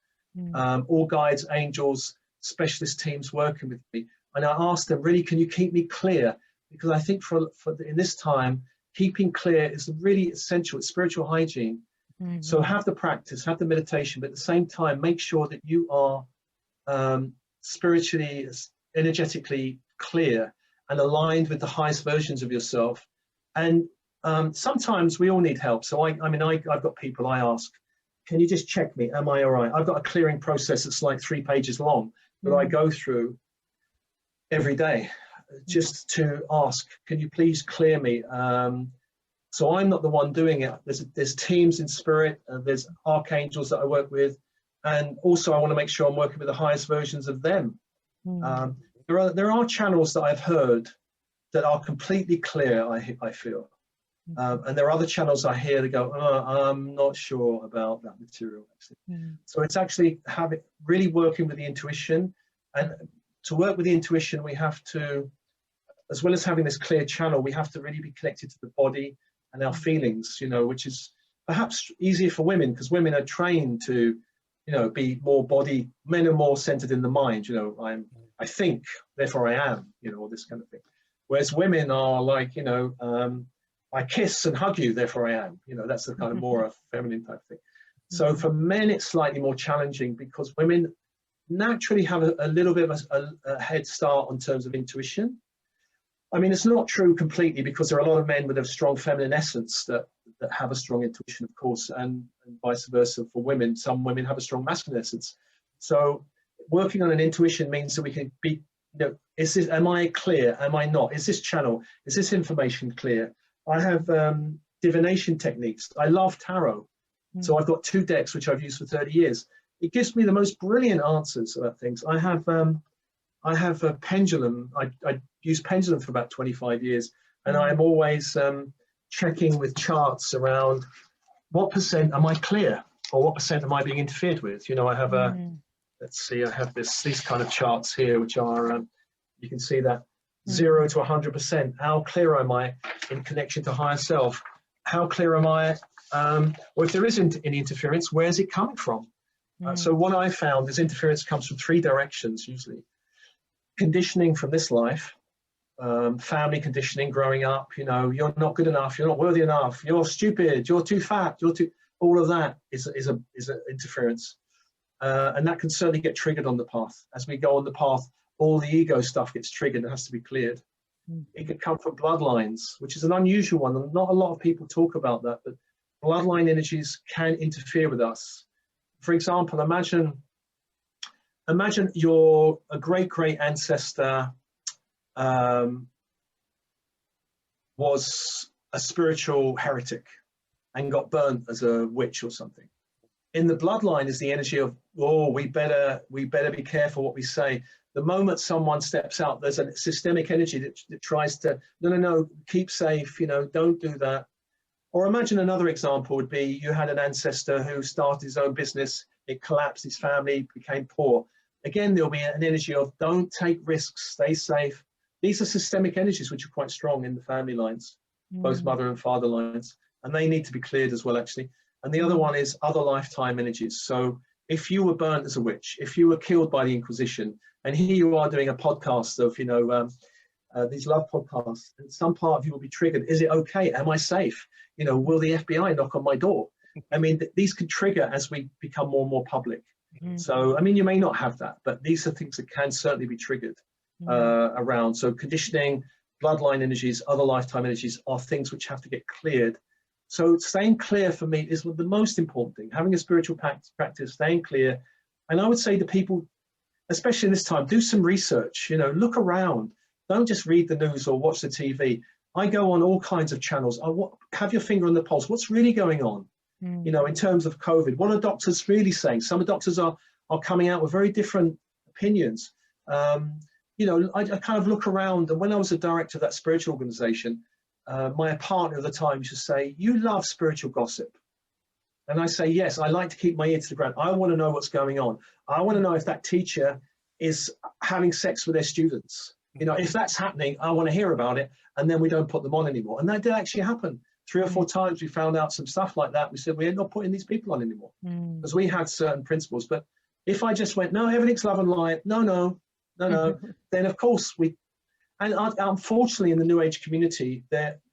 all guides, angels, specialist teams working with me. And I ask them, really, can you keep me clear? Because I think in this time, keeping clear is really essential. It's spiritual hygiene. So have the practice, have the meditation, but at the same time, make sure that you are spiritually, energetically clear and aligned with the highest versions of yourself. And sometimes we all need help. So I've got people I ask, can you just check me? Am I all right? I've got a clearing process that's like 3 pages long that I go through every day just to ask, can you please clear me? So I'm not the one doing it. There's teams in spirit, there's archangels that I work with. And also I want to make sure I'm working with the highest versions of them. There are channels that I've heard that are completely clear, I feel. And there are other channels I hear that go, I'm not sure about that material. So it's actually really working with the intuition. And to work with the intuition, we have to, as well as having this clear channel, we have to really be connected to the body and our feelings, you know, which is perhaps easier for women because women are trained to, you know, be more body, men are more centered in the mind, you know, I think, therefore I am, you know, all this kind of thing. Whereas women are like, you know, I kiss and hug you, therefore I am, you know, that's the kind of more a feminine type thing. So for men, it's slightly more challenging because women naturally have a little bit of a head start in terms of intuition. I mean, it's not true completely because there are a lot of men with a strong feminine essence that have a strong intuition, of course, and vice versa for women. Some women have a strong masculine essence. So working on an intuition means that we can be, you know, am I clear? Am I not? Is this channel, is this information clear? I have divination techniques. I love tarot. So I've got 2 decks, which I've used for 30 years. It gives me the most brilliant answers about things. I have a pendulum. I use pendulum for about 25 years, and I'm always checking with charts around what percent am I clear, or what percent am I being interfered with. You know, I have let's see, I have these kind of charts here, which are you can see that 0 to 100%. How clear am I in connection to higher self? How clear am I? Or if there isn't any interference, where's it coming from? So what I found is interference comes from 3 directions usually. Conditioning from this life, family conditioning growing up, you know, you're not good enough, you're not worthy enough, you're stupid, you're too fat, all of that is an interference. And that can certainly get triggered on the path. As we go on the path, all the ego stuff gets triggered and has to be cleared. It could come from bloodlines, which is an unusual one, and not a lot of people talk about that, but bloodline energies can interfere with us. For example, imagine your great ancestor was a spiritual heretic and got burnt as a witch or something. In the bloodline is the energy of, oh, we better be careful what we say. The moment someone steps out, there's a systemic energy that tries to, no, keep safe, don't do that. Or imagine another example would be you had an ancestor who started his own business, it collapsed, his family became poor. Again, there'll be an energy of don't take risks, stay safe. These are systemic energies which are quite strong in the family lines, both mother and father lines, and they need to be cleared as well, actually. And the other one is other lifetime energies. So if you were burnt as a witch, if you were killed by the Inquisition, and here you are doing a podcast of, these love podcasts, and some part of you will be triggered. Is it okay? Am I safe? Will the FBI knock on my door? I mean, these can trigger as we become more and more public. So, I mean, you may not have that, but these are things that can certainly be triggered around. So conditioning, bloodline energies, other lifetime energies are things which have to get cleared. So staying clear for me is the most important thing. Having a spiritual practice, staying clear. And I would say to people, especially this time, do some research, look around. Don't just read the news or watch the TV. I go on all kinds of channels. Have your finger on the pulse. What's really going on? In terms of COVID, what are doctors really saying? Some doctors are coming out with very different opinions. I kind of look around, and when I was a director of that spiritual organization, my partner at the time used to say, "You love spiritual gossip." And I say, yes, I like to keep my ear to the ground. I want to know what's going on. I want to know if that teacher is having sex with their students. If that's happening, I want to hear about it, and then we don't put them on anymore. And that did actually happen. 3 or 4 times we found out some stuff like that. We said, we're not putting these people on anymore because we had certain principles. But if I just went, no, everything's love and light, no, then of course unfortunately in the New Age community,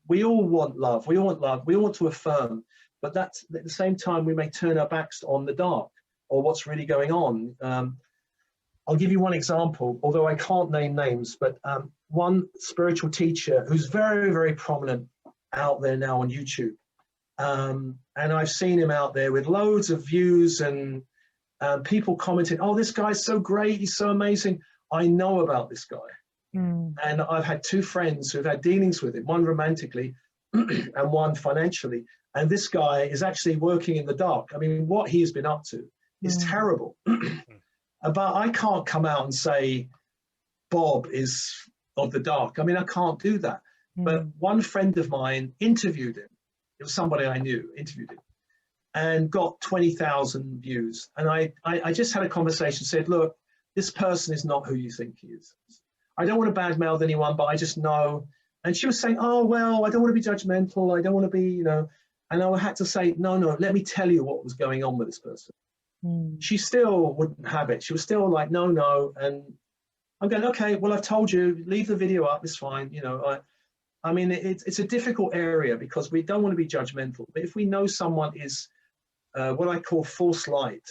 we all want love, we want to affirm, but that's at the same time we may turn our backs on the dark or what's really going on. I'll give you one example, although I can't name names, but one spiritual teacher who's very, very prominent out there now on YouTube. And I've seen him out there with loads of views and people commenting, oh, this guy's so great, he's so amazing. I know about this guy. And I've had 2 friends who've had dealings with him, one romantically and one financially. And this guy is actually working in the dark. I mean, what he's been up to is terrible. But I can't come out and say Bob is of the dark. I mean, I can't do that. But one friend of mine interviewed him. It was somebody I knew, interviewed him, and got 20,000 views. And I just had a conversation, said, look, this person is not who you think he is. I don't want to badmouth anyone, but I just know. And she was saying, oh, well, I don't want to be judgmental. I don't want to be, and I had to say, no, let me tell you what was going on with this person. She still wouldn't have it. She was still like, no. And I'm going, okay, well, I've told you, leave the video up. It's fine. I mean, it's a difficult area because we don't want to be judgmental. But if we know someone is what I call false light,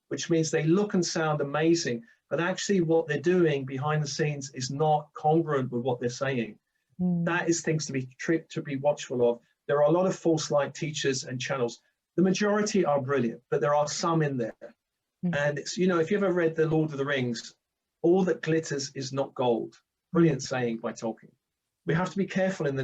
which means they look and sound amazing, but actually what they're doing behind the scenes is not congruent with what they're saying. That is things to be watchful of. There are a lot of false light teachers and channels. The majority are brilliant, but there are some in there. And it's, if you ever read The Lord of the Rings, all that glitters is not gold. Brilliant saying by Tolkien. We have to be careful in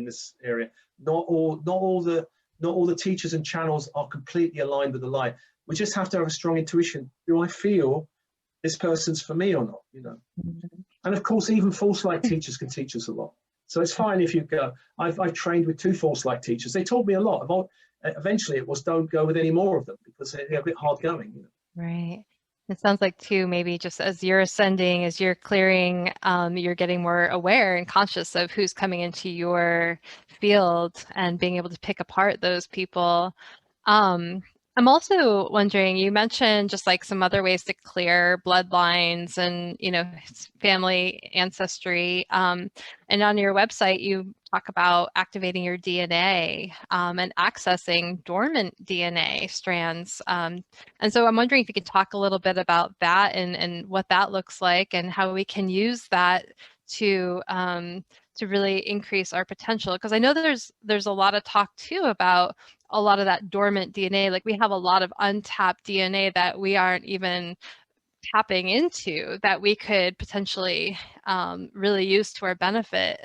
this area. Not all the teachers and channels are completely aligned with the light. We just have to have a strong intuition. Do I feel this person's for me or not? And of course, even false light teachers can teach us a lot. So it's fine if you go. I've trained with 2 false light teachers. They taught me a lot. Eventually, it was don't go with any more of them because they're a bit hard going. Right. It sounds like too, maybe just as you're ascending, as you're clearing, you're getting more aware and conscious of who's coming into your field and being able to pick apart those people. I'm also wondering, you mentioned just like some other ways to clear bloodlines and, family ancestry. And on your website, you talk about activating your DNA and accessing dormant DNA strands. And so I'm wondering if you could talk a little bit about that and what that looks like and how we can use that to really increase our potential. Because I know there's a lot of talk too about a lot of that dormant DNA. Like we have a lot of untapped DNA that we aren't even tapping into that we could potentially really use to our benefit.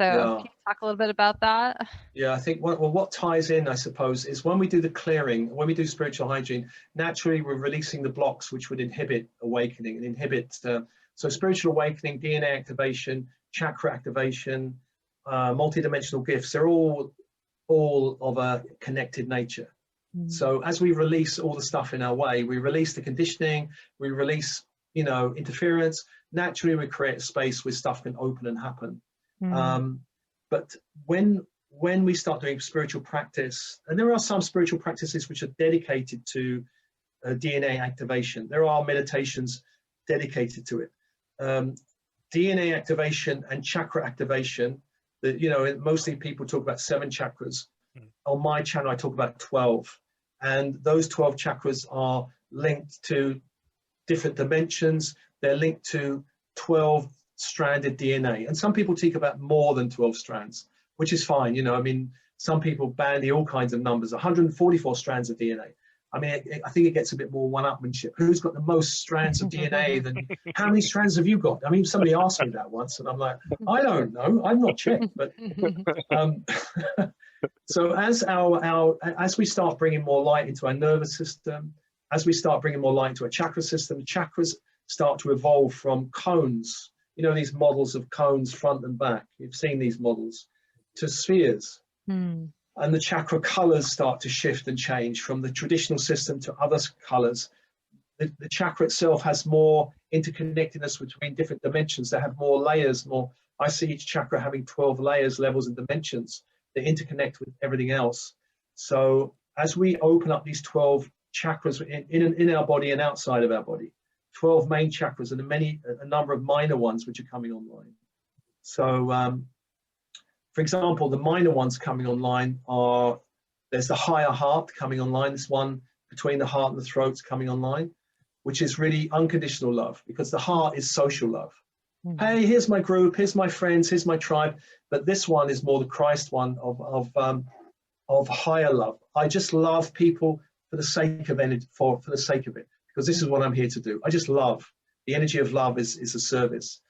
So Yeah. can you talk a little bit about that? Yeah, I think what ties in, I suppose, is when we do the clearing, when we do spiritual hygiene, naturally we're releasing the blocks which would inhibit awakening and inhibit. So spiritual awakening, DNA activation, chakra activation, multidimensional gifts, they're all of a connected nature. So as we release all the stuff in our way, we release the conditioning, we release, interference. Naturally, we create a space where stuff can open and happen. But when we start doing spiritual practice, and there are some spiritual practices which are dedicated to DNA activation. There are meditations dedicated to it. DNA activation and chakra activation. Mostly people talk about 7 chakras. On my channel, I talk about 12. And those 12 chakras are linked to different dimensions. They're linked to 12 stranded DNA. And some people talk about more than 12 strands, which is fine. Some people bandy all kinds of numbers, 144 strands of DNA. I think it gets a bit more one-upmanship. Who's got the most strands of DNA than, how many strands have you got? Somebody asked me that once and I'm like, I don't know, I've not checked, but so as we start bringing more light into our nervous system, as we start bringing more light into our chakra system, the chakras start to evolve from cones, these models of cones front and back, you've seen these models, to spheres. And the chakra colors start to shift and change from the traditional system to other colors. The chakra itself has more interconnectedness between different dimensions. They have more layers, I see each chakra having 12 layers, levels, and dimensions. They interconnect with everything else. So as we open up these 12 chakras in our body and outside of our body, 12 main chakras and a number of minor ones which are coming online. So for example, the minor ones coming online there's the higher heart coming online, this one between the heart and the throat's coming online, which is really unconditional love, because the heart is social love. Hey, here's my group, here's my friends, here's my tribe. But this one is more the Christ one of higher love. I just love people for the sake of it, for the sake of it, because this is what I'm here to do. I just love. The energy of love is a service.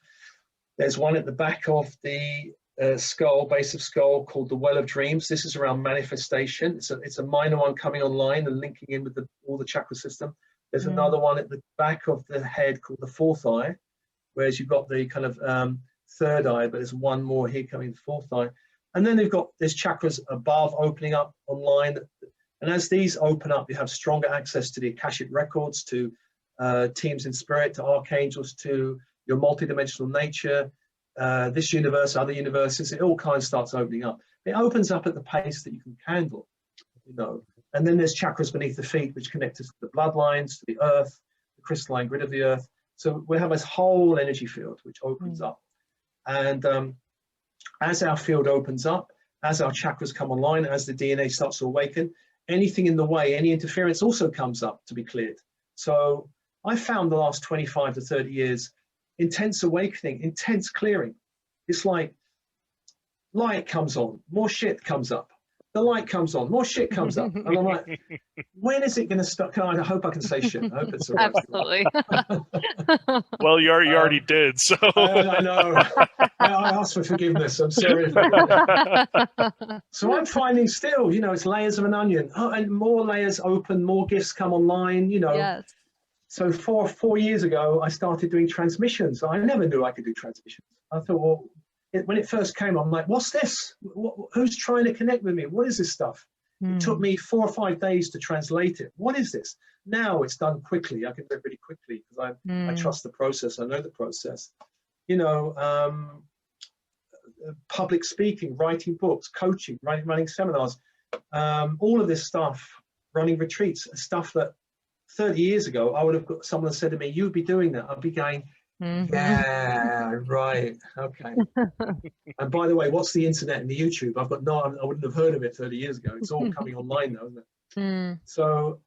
There's one at the back of the skull, base of skull, called the Well of Dreams. This is around manifestation. It's a minor one coming online and linking in with all the chakra system. There's another one at the back of the head called the fourth eye, whereas you've got the kind of third eye, but there's one more here coming, the fourth eye. And then there's chakras above opening up online. And as these open up, you have stronger access to the Akashic records, to teams in spirit, to archangels, to your multidimensional nature, this universe, other universes. It all kind of starts opening up. It opens up at the pace that you can handle, And then there's chakras beneath the feet, which connect us to the bloodlines, to the earth, the crystalline grid of the earth. So we have this whole energy field which opens up. And as our field opens up, as our chakras come online, as the DNA starts to awaken, anything in the way, any interference also comes up to be cleared. So I found the last 25 to 30 years, intense awakening, intense clearing. It's like light comes on, more shit comes up. The light comes on, more shit comes up. And I'm like, when is it going to stop? I hope I can say shit. I hope it's all right. Absolutely. Well, you already did, so. I know. I asked for forgiveness. I'm sorry. So I'm finding still, it's layers of an onion. Oh, and more layers open, more gifts come online, Yes. So 4 years ago, I started doing transmissions. I never knew I could do transmissions. I thought, well, when it first came, I'm like, what's this? Who's trying to connect with me? What is this stuff? It took me 4 or 5 days to translate it. What is this? Now it's done quickly. I can do it really quickly because I trust the process. I know the process. Public speaking, writing books, coaching, running seminars, all of this stuff, running retreats, stuff that 30 years ago, I would have got someone said to me, you'd be doing that. I'd be going, yeah, right, okay. And by the way, what's the internet and the YouTube? I wouldn't have heard of it 30 years ago. It's all coming online now, isn't it? So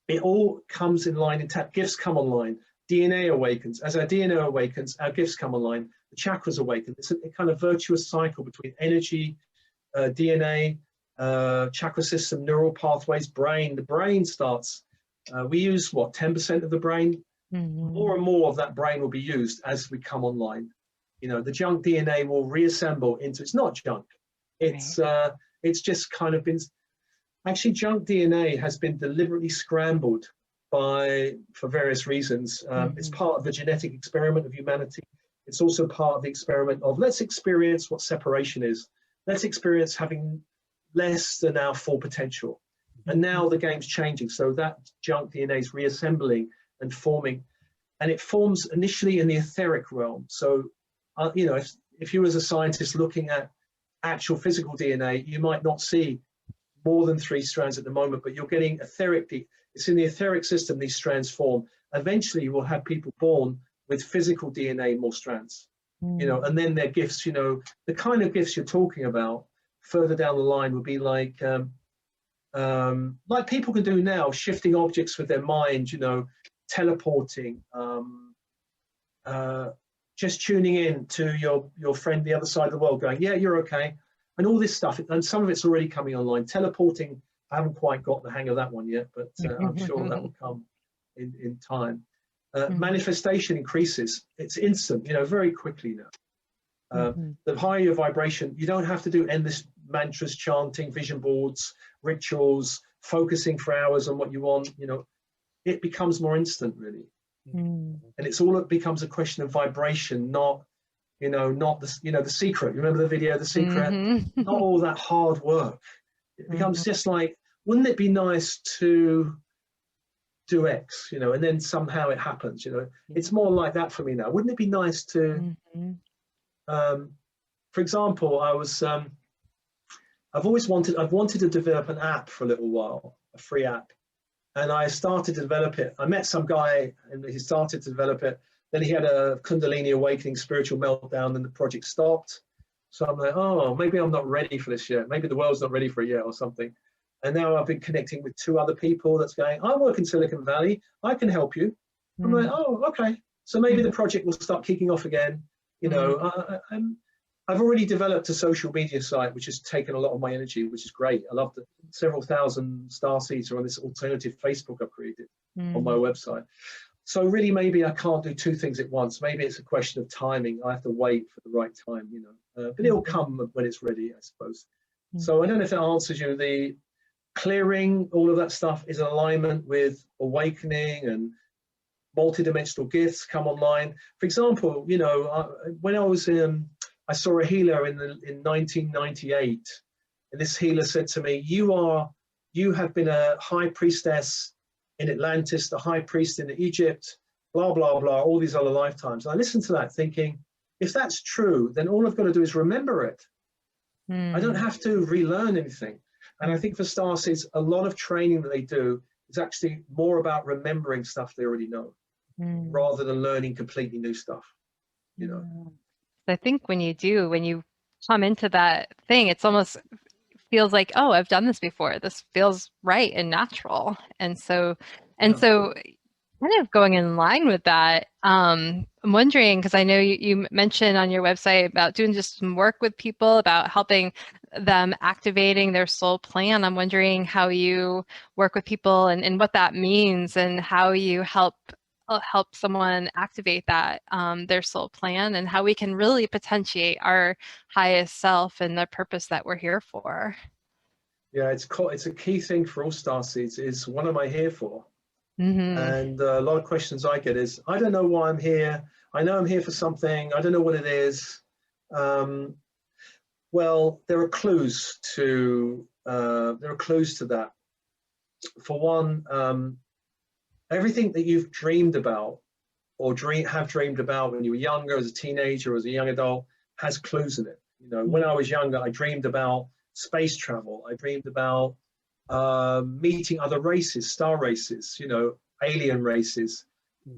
it all comes in line intact. Gifts come online. DNA awakens. As our DNA awakens, our gifts come online. The chakras awaken. It's a kind of virtuous cycle between energy, DNA, chakra system, neural pathways, brain. The brain starts, we use 10% of the brain? More and more of that brain will be used as we come online. You know, the junk DNA will reassemble into, it's not junk. It's just kind of been, actually junk DNA has been deliberately scrambled for various reasons. It's part of the genetic experiment of humanity. It's also part of the experiment of, let's experience what separation is. Let's experience having less than our full potential. And now the game's changing. So that junk DNA is reassembling and forming. And it forms initially in the etheric realm. So, you know, if you as a scientist looking at actual physical DNA, you might not see more than 3 strands at the moment, but you're getting etheric. It's in the etheric system these strands form. Eventually you will have people born with physical DNA, more strands, you know, and then their gifts, you know, the kind of gifts you're talking about further down the line would be like people can do now, shifting objects with their mind, you know, teleporting, just tuning in to your friend the other side of the world, going, yeah, you're okay, and all this stuff. And some of it's already coming online. Teleporting, I haven't quite got the hang of that one yet, but I'm sure that will come in time. Manifestation increases. It's instant, you know, very quickly now. The higher your vibration, you don't have to do endless mantras, chanting, vision boards, rituals, focusing for hours on what you want. You know, it becomes more instant, really. And it becomes a question of vibration, not, you know, not the, you know, The Secret. You remember the video, The Secret? Not all that hard work. It becomes just like, wouldn't it be nice to do X, you know, and then somehow it happens, you know. It's more like that for me now. Wouldn't it be nice to, for example, I've wanted to develop an app for a little while, a free app, and I started to develop it. I met some guy and he started to develop it. Then he had a Kundalini awakening spiritual meltdown and the project stopped. So I'm like, oh, maybe I'm not ready for this yet. Maybe the world's not ready for it yet or something. And now I've been connecting with 2 other people that's going, I work in Silicon Valley, I can help you. I'm like, oh, okay. So maybe the project will start kicking off again. You know, I've already developed a social media site, which has taken a lot of my energy, which is great. I love the several thousand Starseeds are on this alternative Facebook I've created on my website. So really, maybe I can't do 2 things at once. Maybe it's a question of timing. I have to wait for the right time, you know, but it'll come when it's ready, I suppose. So I don't know if that answers you. The clearing, all of that stuff is in alignment with awakening and multidimensional gifts come online. For example, you know, when I was I saw a healer in 1998, and this healer said to me, you have been a high priestess in Atlantis, the high priest in Egypt, blah, blah, blah, all these other lifetimes. And I listened to that thinking, if that's true, then all I've got to do is remember it. I don't have to relearn anything. And I think for Starseeds, a lot of training that they do is actually more about remembering stuff they already know, rather than learning completely new stuff, you know. I think when you come into that thing, it's almost feels like, oh, I've done this before. This feels right and natural. And so kind of going in line with that, I'm wondering, because I know you mentioned on your website about doing just some work with people about helping them activating their soul plan. I'm wondering how you work with people and what that means and how you help someone activate that, their soul plan, and how we can really potentiate our highest self and the purpose that we're here for. Yeah, it's a key thing for all Starseeds is, what am I here for? And a lot of questions I get is, I don't know why I'm here. I know I'm here for something. I don't know what it is. Well, there are clues to that. For one, everything that you've dreamed about or have dreamed about when you were younger, as a teenager or as a young adult, has clues in it. You know, when I was younger, I dreamed about space travel. I dreamed about meeting other races, star races, you know, alien races.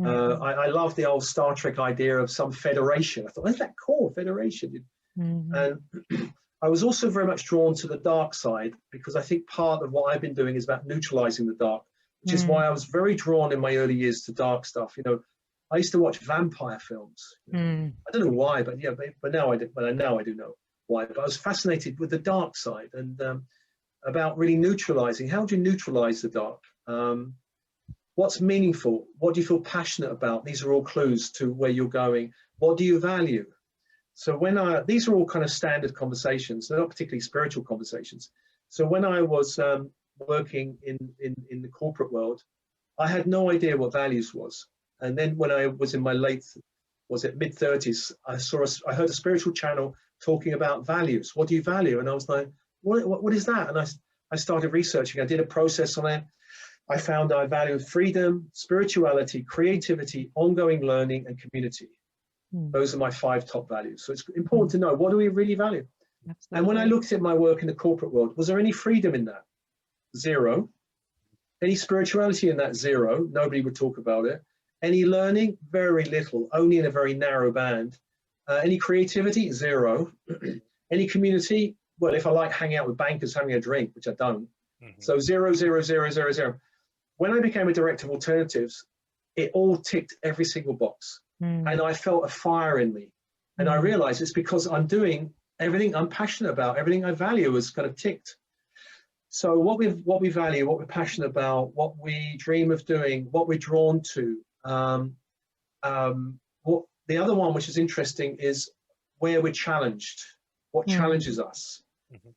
I love the old Star Trek idea of some federation. I thought, isn't that cool, federation? And I was also very much drawn to the dark side, because I think part of what I've been doing is about neutralizing the dark, which is why I was very drawn in my early years to dark stuff. You know, I used to watch vampire films. I don't know why, but yeah, but now I do. But now I do know why. But I was fascinated with the dark side and about really neutralizing. How do you neutralize the dark? What's meaningful? What do you feel passionate about? These are all clues to where you're going. What do you value? So these are all kind of standard conversations. They're not particularly spiritual conversations. So when I was working in the corporate world, I had no idea what values was. And then when I was in my mid-30s, I heard a spiritual channel talking about values. What do you value? And I was like, what is that? And I started researching. I did a process on it. I found I value freedom, spirituality, creativity, ongoing learning, and community. Those are my 5 top values. So it's important to know, what do we really value? Absolutely. And when I looked at my work in the corporate world, was there any freedom in that? 0. Any spirituality in that? 0. Nobody would talk about it. Any learning? Very little, only in a very narrow band. Any creativity? 0. Any community? Well, if I like hanging out with bankers having a drink, which I don't. So 0, 0, 0, 0, 0. When I became a director of alternatives, it all ticked every single box. And I felt a fire in me. And I realized it's because I'm doing everything I'm passionate about, everything I value is kind of ticked. So what we value, what we're passionate about, what we dream of doing, what we're drawn to. What the other one, which is interesting, is where we're challenged. What challenges us?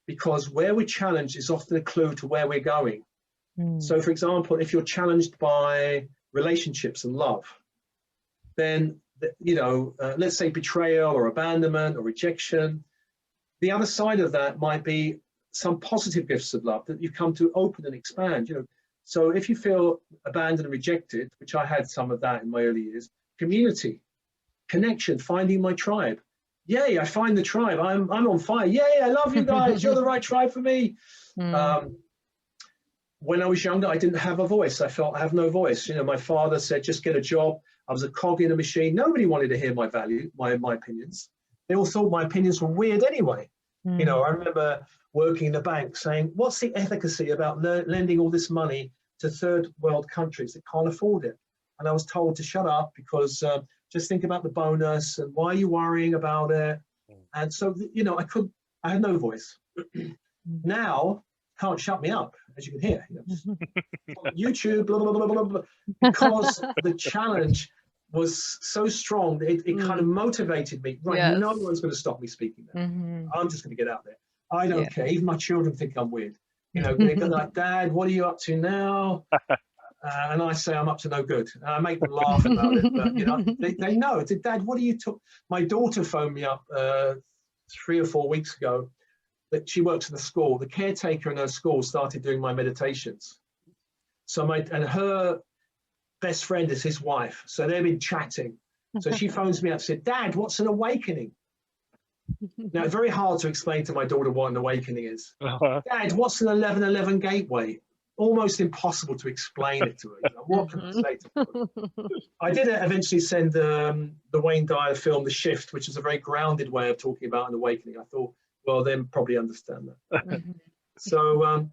Because where we're challenged is often a clue to where we're going. So, for example, if you're challenged by relationships and love, then let's say betrayal or abandonment or rejection. The other side of that might be some positive gifts of love that you come to open and expand. So if you feel abandoned and rejected, which I had some of that in my early years, community, connection, finding my tribe. Yay, I find the tribe. I'm on fire. Yay, I love you guys. You're the right tribe for me. When I was younger, I didn't have a voice. I felt I have no voice. My father said, just get a job. I was a cog in a machine. Nobody wanted to hear my opinions. They all thought my opinions were weird anyway. I remember working in the bank saying, what's the efficacy about lending all this money to third world countries that can't afford it? And I was told to shut up because just think about the bonus and why are you worrying about it? And so, I had no voice. Now, can't shut me up, as you can hear. YouTube, blah, blah, blah, blah, blah, because the challenge was so strong that it kind of motivated me. Right, yes. No one's going to stop me speaking there. I'm just going to get out there. I don't care. Even my children think I'm weird. They go like, Dad, what are you up to now? And I say I'm up to no good. And I make them laugh about it. But, they know. Dad, what are you talking? My daughter phoned me up 3 or 4 weeks ago. That she works in the school. The caretaker in her school started doing my meditations. So her best friend is his wife. So they've been chatting. So she phones me up and said, Dad, what's an awakening? Now, it's very hard to explain to my daughter what an awakening is. Dad, what's an 1111 gateway? Almost impossible to explain it to her. What can I say to her? I did eventually send the Wayne Dyer film, The Shift, which is a very grounded way of talking about an awakening. I thought, well, then probably understand that. So,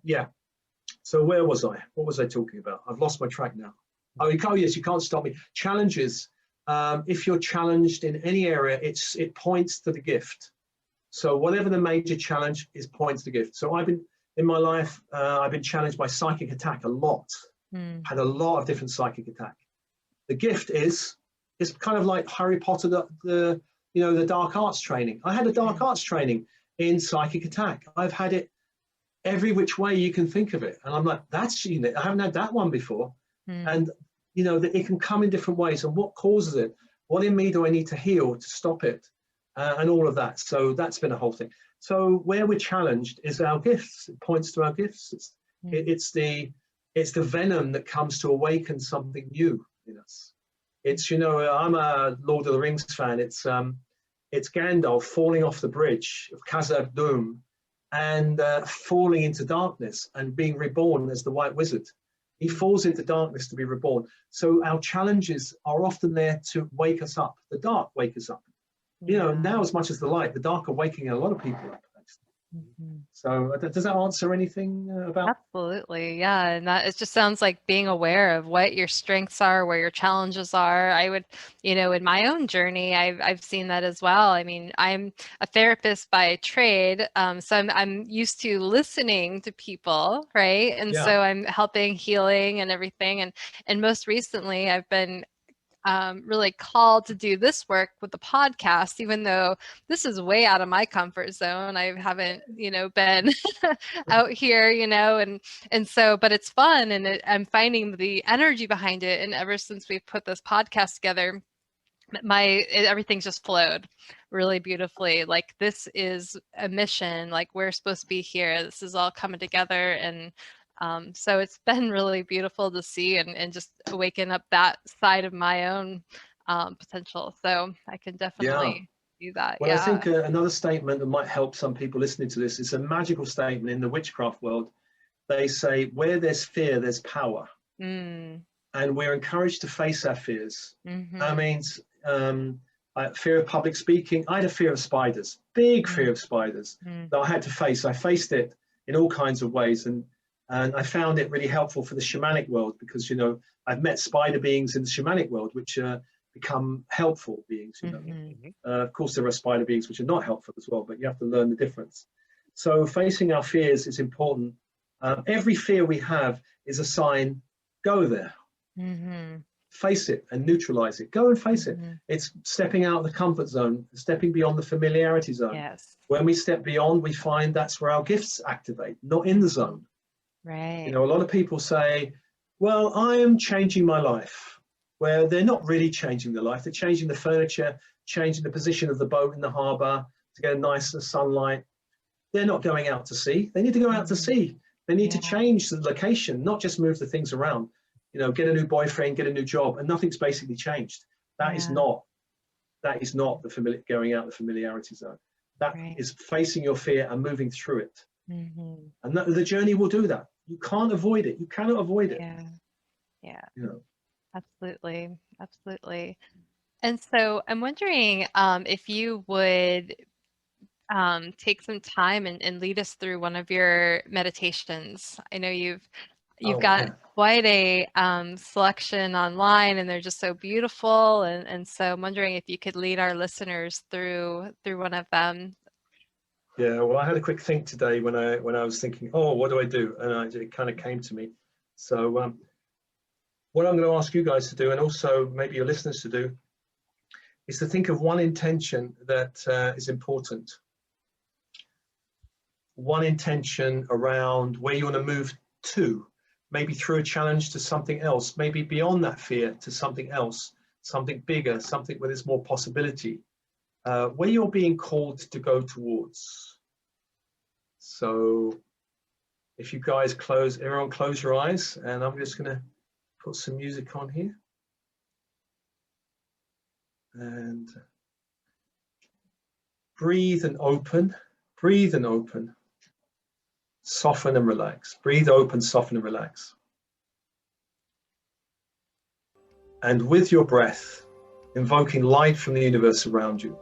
So where was I? What was I talking about? I've lost my track now. Oh, yes, you can't stop me. Challenges. If you're challenged in any area, it points to the gift. So whatever the major challenge is, points to the gift. So in my life, I've been challenged by psychic attack a lot. Had a lot of different psychic attack. The gift is kind of like Harry Potter, the dark arts training. I had a dark arts training in psychic attack. I've had it every which way you can think of it. And I'm like, that's unique. I haven't had that one before. And, that it can come in different ways. And what causes it? What in me do I need to heal to stop it? And all of that. So that's been a whole thing. So where we're challenged is our gifts. It points to our gifts. It's the venom that comes to awaken something new in us. I'm a Lord of the Rings fan. It's Gandalf falling off the bridge of Khazad Dûm and falling into darkness and being reborn as the White Wizard. He falls into darkness to be reborn. So our challenges are often there to wake us up. The dark wake us up. Now as much as the light, the dark are waking a lot of people up. So does that answer anything about? Absolutely. Yeah. And it just sounds like being aware of what your strengths are, where your challenges are. I would, in my own journey, I've seen that as well. I mean, I'm a therapist by trade. So I'm used to listening to people, right? And so I'm helping healing and everything. And most recently I've been really called to do this work with the podcast, even though this is way out of my comfort zone. I haven't, been out here, and so, but it's fun, and I'm finding the energy behind it. And ever since we've put this podcast together, everything's just flowed really beautifully. Like, this is a mission, like we're supposed to be here. This is all coming together. And so it's been really beautiful to see and just awaken up that side of my own potential. So I can definitely do that. Well, yeah. I think another statement that might help some people listening to this is a magical statement in the witchcraft world. They say, where there's fear, there's power. And we're encouraged to face our fears. That means fear of public speaking. I had a fear of spiders, big fear of spiders that I had to face. I faced it in all kinds of ways. And I found it really helpful for the shamanic world because, I've met spider beings in the shamanic world, which become helpful beings. Of course, there are spider beings which are not helpful as well, but you have to learn the difference. So facing our fears is important. Every fear we have is a sign, go there. Face it and neutralize it. Go and face it. It's stepping out of the comfort zone, stepping beyond the familiarity zone. Yes. When we step beyond, we find that's where our gifts activate, not in the zone. Right. A lot of people say, well, I am changing my life. Where they're not really changing their life. They're changing the furniture, changing the position of the boat in the harbor to get a nicer sunlight. They're not going out to sea. They need to go out to sea. They need to change the location, not just move the things around. Get a new boyfriend, get a new job, and nothing's basically changed. That is not the going out the familiarity zone. That is facing your fear and moving through it. And the journey will do that. You can't avoid it. You cannot avoid it. Yeah. Absolutely. And so I'm wondering if you would take some time and lead us through one of your meditations. I know you've got quite a selection online, and they're just so beautiful. And so I'm wondering if you could lead our listeners through one of them. Yeah, well, I had a quick think today when I was thinking, what do I do? And it kind of came to me. So what I'm going to ask you guys to do, and also maybe your listeners to do, is to think of one intention that is important. One intention around where you want to move to, maybe through a challenge to something else, maybe beyond that fear to something else, something bigger, something where there's more possibility, where you're being called to go towards. So if you guys everyone close your eyes, and I'm just going to put some music on here. And breathe and open, soften and relax. Breathe, open, soften and relax. And with your breath, invoking light from the universe around you.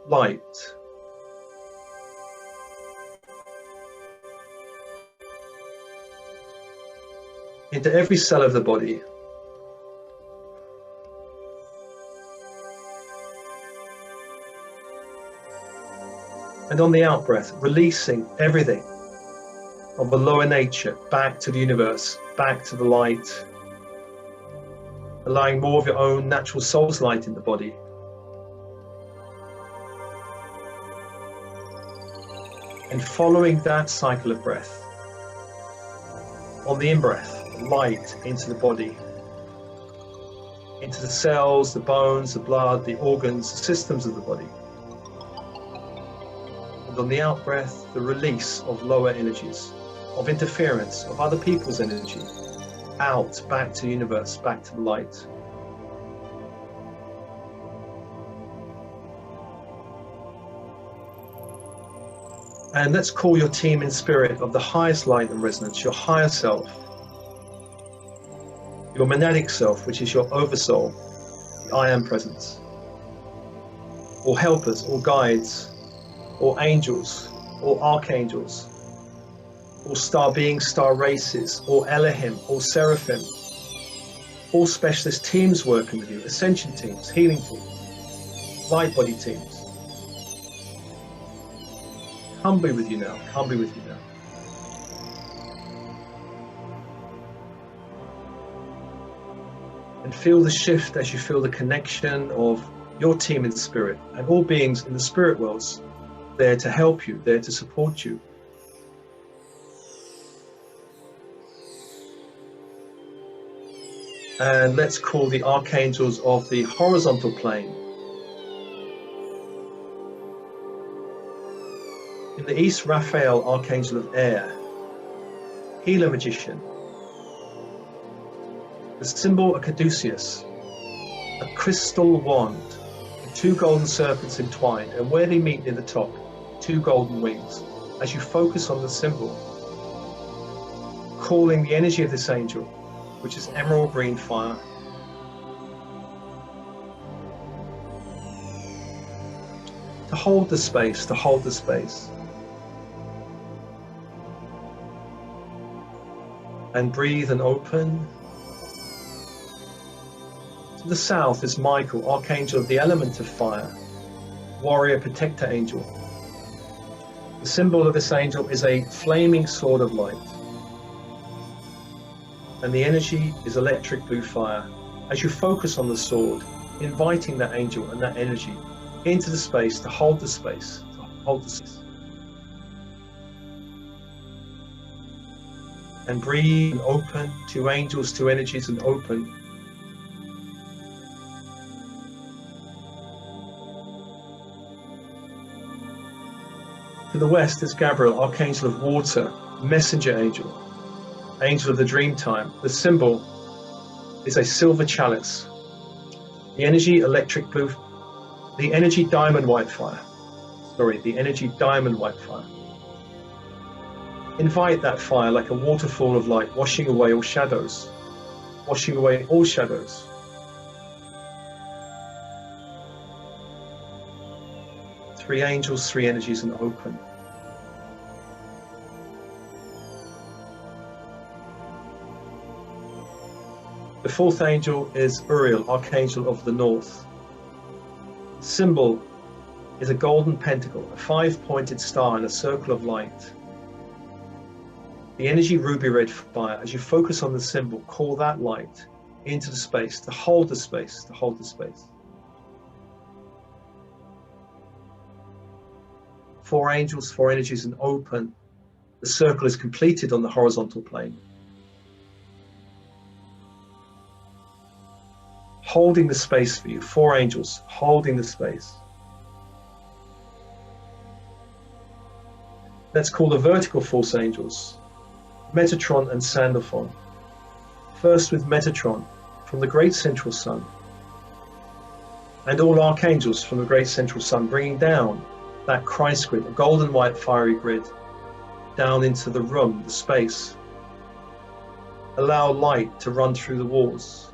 Light. Into every cell of the body. And on the out breath, releasing everything of a lower nature back to the universe, back to the light, allowing more of your own natural soul's light in the body. And following that cycle of breath, on the in-breath, light into the body, into the cells, the bones, the blood, the organs, the systems of the body. And on the out-breath, the release of lower energies, of interference, of other people's energy, out, back to the universe, back to the light. And let's call your team in spirit of the highest light and resonance, your higher self, your monadic self, which is your oversoul, the I am presence, or helpers, or guides, or angels, or archangels, or star beings, star races, or Elohim, or seraphim, all specialist teams working with you, ascension teams, healing teams, light body teams. Come be with you now, come be with you now. And feel the shift as you feel the connection of your team in spirit and all beings in the spirit worlds there to help you, there to support you. And let's call the archangels of the horizontal plane. In the east, Raphael, archangel of air, healer magician. The symbol, a caduceus, a crystal wand with two golden serpents entwined, and where they meet near the top, two golden wings. As you focus on the symbol, calling the energy of this angel, which is emerald green fire, to hold the space, to hold the space. And breathe and open. To the south is Michael, archangel of the element of fire, warrior protector angel. The symbol of this angel is a flaming sword of light. And the energy is electric blue fire. As you focus on the sword, inviting that angel and that energy into the space, to hold the space, to hold the space. And breathe and open, two angels, two energies, and open. To the west is Gabriel, archangel of water, messenger angel, angel of the dream time. The symbol is a silver chalice. The energy, electric blue, the energy, diamond white fire. The energy, diamond white fire. Invite that fire like a waterfall of light, washing away all shadows, washing away all shadows. Three angels, three energies, and open. The fourth angel is Uriel, archangel of the north. Symbol is a golden pentacle, a five-pointed star in a circle of light. The energy, ruby red fire. As you focus on the symbol, call that light into the space, to hold the space, to hold the space. Four angels, four energies, and open. The circle is completed on the horizontal plane. Holding the space for you, four angels, holding the space. Let's call the vertical force angels, Metatron and Sandalphon. First with Metatron, from the great central sun, and all archangels from the great central sun, bringing down that Christ grid, a golden white fiery grid, down into the room, the space. Allow light to run through the walls,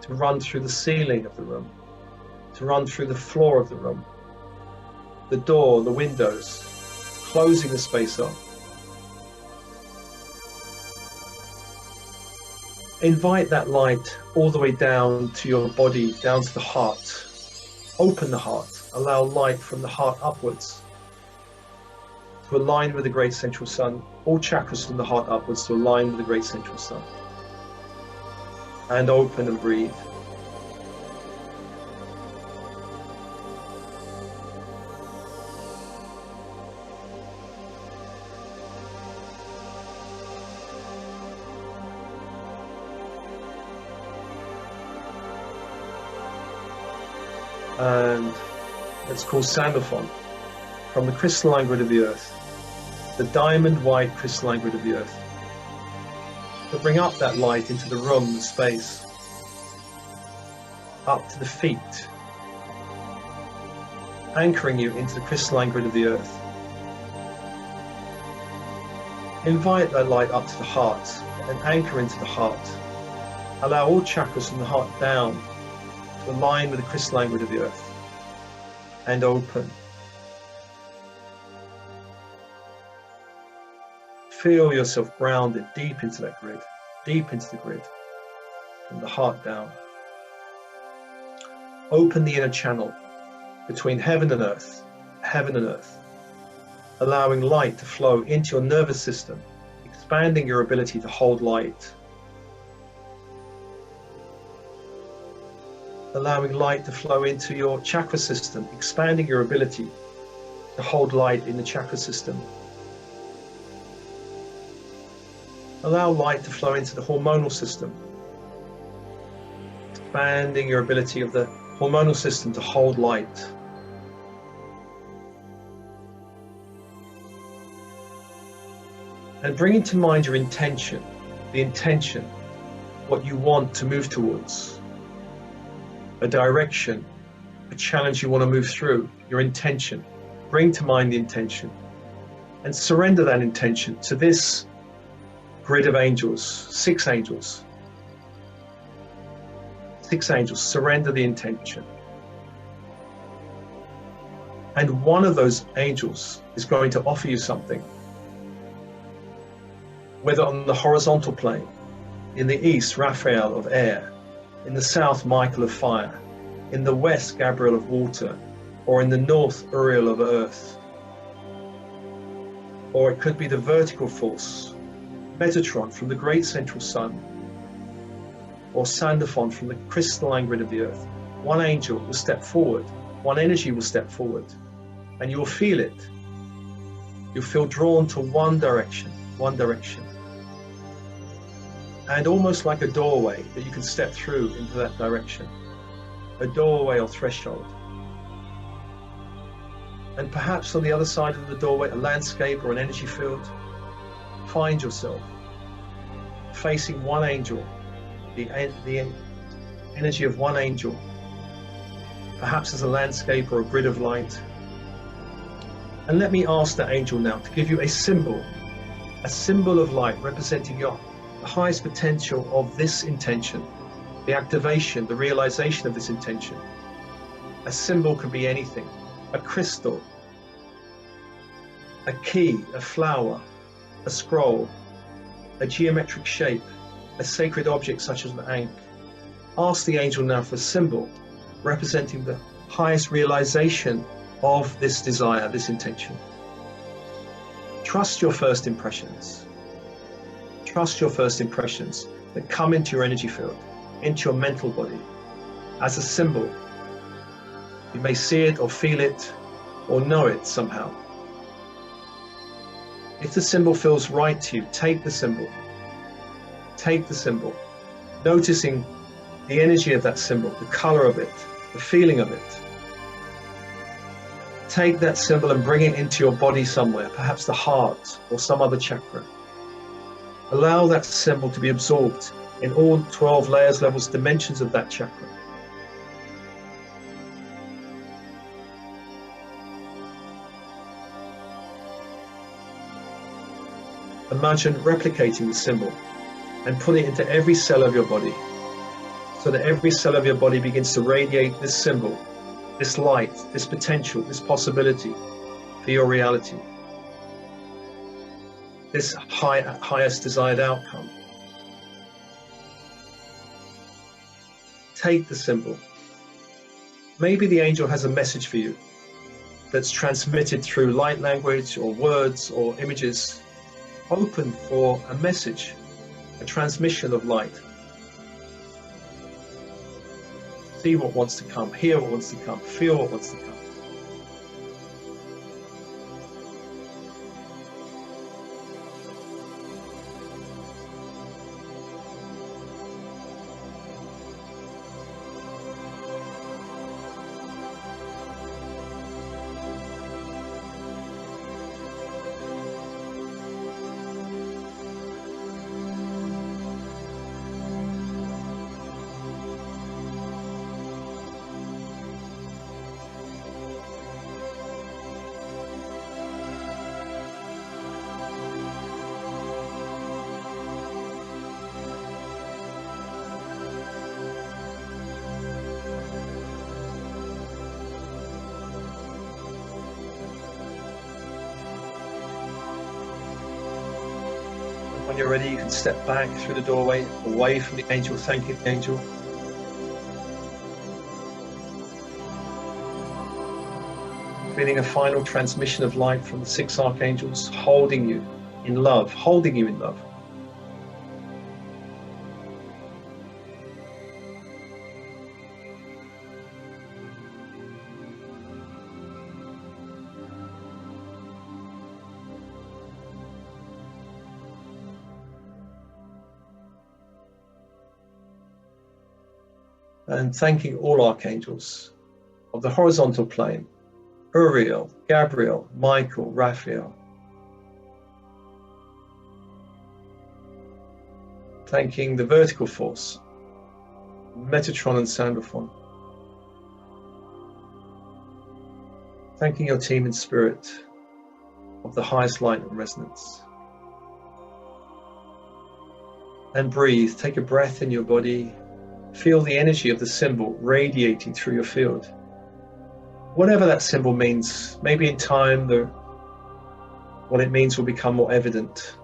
to run through the ceiling of the room, to run through the floor of the room, the door, the windows, closing the space off. Invite that light all the way down to your body, down to the heart. Open the heart. Allow light from the heart upwards to align with the great central sun. All chakras from the heart upwards to align with the great central sun. And open and breathe. And let's call Sandalphon, from the crystalline grid of the earth, the diamond white crystalline grid of the earth, to bring up that light into the room, the space, up to the feet, anchoring you into the crystalline grid of the earth. Invite that light up to the heart and anchor into the heart. Allow all chakras from the heart down to align with the crystalline grid of the earth, and open. Feel yourself grounded deep into that grid, deep into the grid, from the heart down. Open the inner channel between heaven and earth, allowing light to flow into your nervous system, expanding your ability to hold light. allowing light to flow into your chakra system, expanding your ability to hold light in the chakra system. Allow light to flow into the hormonal system, expanding your ability of the hormonal system to hold light. And bring into mind your intention, the intention, what you want to move towards, a direction, a challenge you want to move through, your intention. Bring to mind the intention and surrender that intention to this grid of angels, six angels. Six angels, surrender the intention. And one of those angels is going to offer you something. Whether on the horizontal plane, in the east, Raphael of air, in the south, Michael of fire, in the west, Gabriel of water, or in the north, Uriel of earth. Or it could be the vertical force, Metatron from the great central sun, or Sandophon from the crystalline grid of the earth. One angel will step forward, one energy will step forward, and you'll feel it. You'll feel drawn to one direction. And almost like a doorway that you can step through into that direction. A doorway or threshold. And perhaps on the other side of the doorway, a landscape or an energy field. Find yourself facing one angel, the energy of one angel, perhaps as a landscape or a grid of light. And let me ask that angel now to give you a symbol of light representing the highest potential of this intention, the activation, the realization of this intention. A symbol can be anything, a crystal, a key, a flower, a scroll, a geometric shape, a sacred object such as an ankh. Ask the angel now for a symbol representing the highest realization of this desire, this intention. Trust your first impressions. Trust your first impressions that come into your energy field, into your mental body, as a symbol. You may see it or feel it or know it somehow. If the symbol feels right to you, take the symbol. Take the symbol, noticing the energy of that symbol, the color of it, the feeling of it. Take that symbol and bring it into your body somewhere, perhaps the heart or some other chakra. Allow that symbol to be absorbed in all 12 layers, levels, dimensions of that chakra. Imagine replicating the symbol and putting it into every cell of your body, so that every cell of your body begins to radiate this symbol, this light, this potential, this possibility for your reality. This highest desired outcome. Take the symbol. Maybe the angel has a message for you that's transmitted through light language or words or images. Open for a message, a transmission of light. See what wants to come, hear what wants to come, feel what wants to come. When you're ready, you can step back through the doorway, away from the angel, thanking the angel. Feeling a final transmission of light from the six archangels, holding you in love, holding you in love. and thanking all archangels of the horizontal plane, Uriel, Gabriel, Michael, Raphael. Thanking the vertical force, Metatron and Sandalphon. Thanking your team in spirit of the highest light and resonance. And breathe, take a breath in your body, feel the energy of the symbol radiating through your field. Whatever that symbol means, maybe in time what it means will become more evident.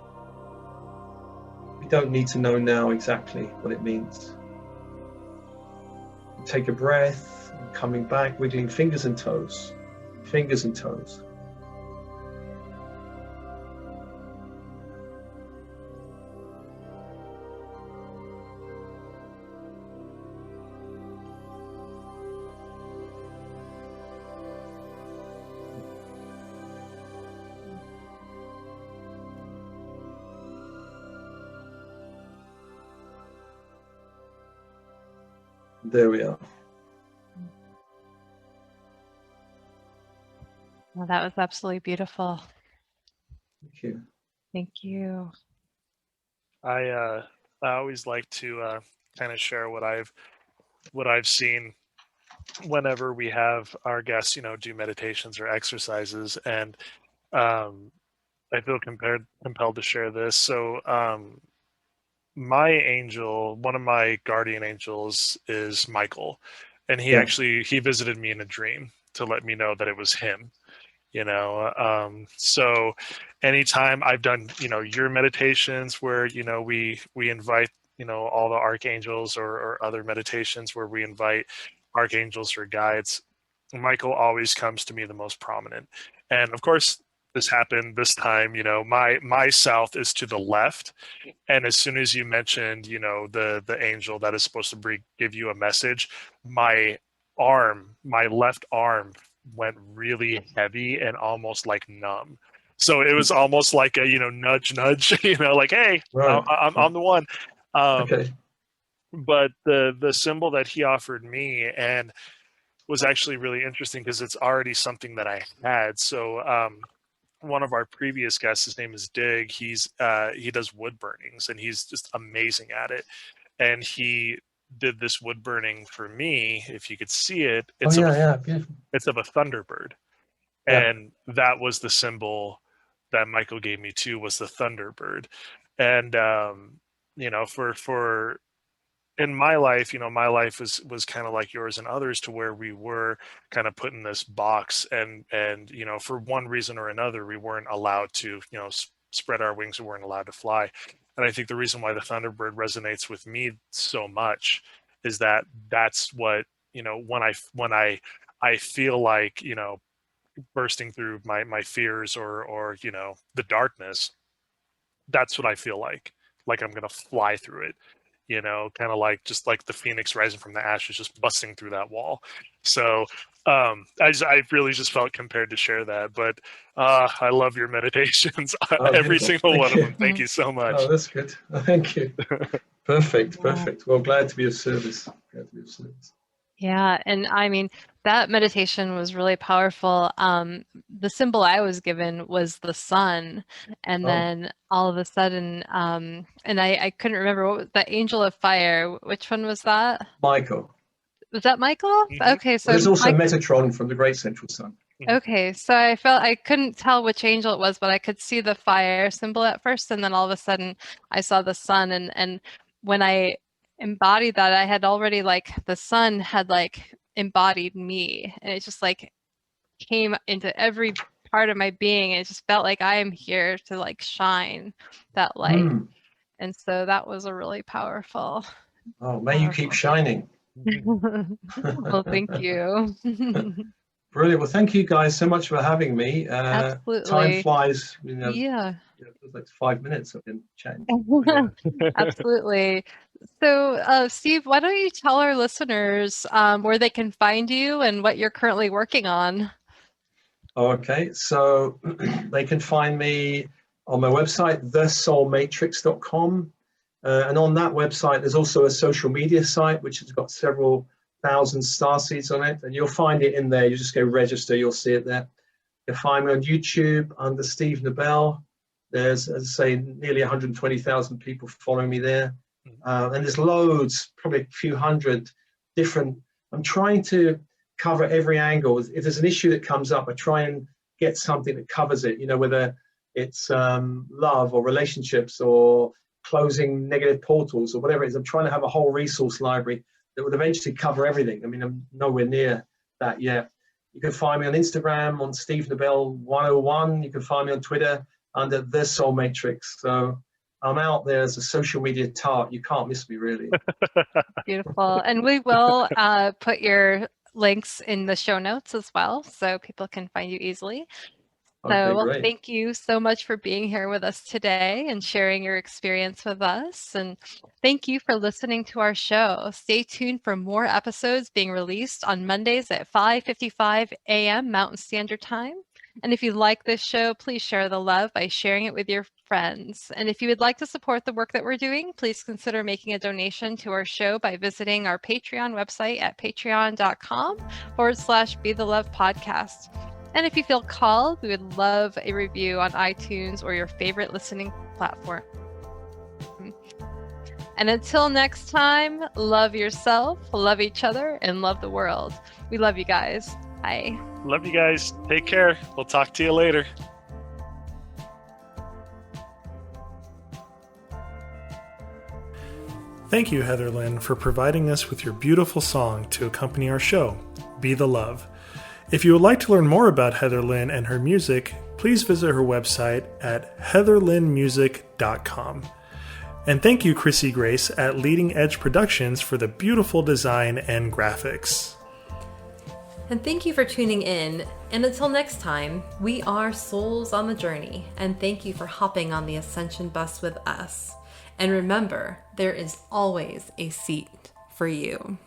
We don't need to know now exactly what it means. Take a breath, and coming back, wiggling fingers and toes, fingers and toes. There we are. Well, that was absolutely beautiful. Thank you. Thank you. I always like to kind of share what I've seen whenever we have our guests, do meditations or exercises, and I feel compelled to share this. So my angel, one of my guardian angels, is Michael, and he visited me in a dream to let me know that it was him. So anytime I've done your meditations where we invite all the archangels, or other meditations where we invite archangels or guides, Michael always comes to me the most prominent. And of course this happened this time. My south is to the left, and as soon as you mentioned the angel that is supposed to give you a message, my left arm went really heavy and almost like numb. So it was almost like a nudge, like, hey, Right. I'm the one. Okay. But the symbol that he offered me and was actually really interesting because it's already something that I had. So one of our previous guests, his name is Dig. He does wood burnings, and he's just amazing at it. And he did this wood burning for me. If you could see it, it's beautiful. It's of a thunderbird, and that was the symbol that Michael gave me too, was the thunderbird. And for in my life, my life was kind of like yours and others, to where we were kind of put in this box, and for one reason or another, we weren't allowed to spread our wings, we weren't allowed to fly. And I think the reason why the thunderbird resonates with me so much is that that's what when I feel like bursting through my fears, or the darkness, that's what I feel like I'm gonna fly through it, kind of like just like the phoenix rising from the ashes, just busting through that wall. So I really just felt compared to share that. But I love your meditations, every single one of them. Thank you so much. Oh, that's good. Thank you. Perfect. Well, glad to be of service. Yeah, and I mean, that meditation was really powerful. The symbol I was given was the sun, and then all of a sudden, and I couldn't remember what was the angel of fire. Which one was that? Michael. Was that Michael? Mm-hmm. Okay, so there's also Metatron from the Great Central Sun. Okay, so I couldn't tell which angel it was, but I could see the fire symbol at first, and then all of a sudden I saw the sun, and when I embodied that, I had already the sun had embodied me, and it just came into every part of my being, and it just felt like I am here to shine that light. And so that was a really powerful. Oh, may you keep shining. Well, thank you. Brilliant. Well, thank you guys so much for having me. Absolutely. Time flies. Yeah. It was like 5 minutes I've been chatting. Absolutely. So, Steve, why don't you tell our listeners where they can find you and what you're currently working on? Okay, so they can find me on my website, thesoulmatrix.com. And on that website, there's also a social media site, which has got several 1,000 Starseeds on it, and you'll find it in there. You just go register, you'll see it there. You'll find me on YouTube under Steve Nobel. There's, as I say, nearly 120,000 people following me there. And there's loads, probably a few hundred different. I'm trying to cover every angle. If there's an issue that comes up, I try and get something that covers it, whether it's love or relationships or closing negative portals or whatever it is. I'm trying to have a whole resource library that would eventually cover everything. I mean, I'm nowhere near that yet. You can find me on Instagram on Steve Nobel 101. You can find me on Twitter under The Soul Matrix. So I'm out there as a social media tart. You can't miss me, really. Beautiful. And we will put your links in the show notes as well, so people can find you easily. Okay, So great. thank you so much for being here with us today and sharing your experience with us. And thank you for listening to our show. Stay tuned for more episodes being released on Mondays at 5:55 a.m. Mountain Standard Time. And if you like this show, please share the love by sharing it with your friends. And if you would like to support the work that we're doing, please consider making a donation to our show by visiting our Patreon website at patreon.com/Be the Love Podcast. And if you feel called, we would love a review on iTunes or your favorite listening platform. And until next time, love yourself, love each other, and love the world. We love you guys. Bye. Love you guys. Take care. We'll talk to you later. Thank you, Heather Lynn, for providing us with your beautiful song to accompany our show, Be the Love. If you would like to learn more about Heather Lynn and her music, please visit her website at heatherlynnmusic.com. And thank you, Chrissy Grace at Leading Edge Productions for the beautiful design and graphics. And thank you for tuning in. And until next time, we are souls on the journey. And thank you for hopping on the Ascension bus with us. And remember, there is always a seat for you.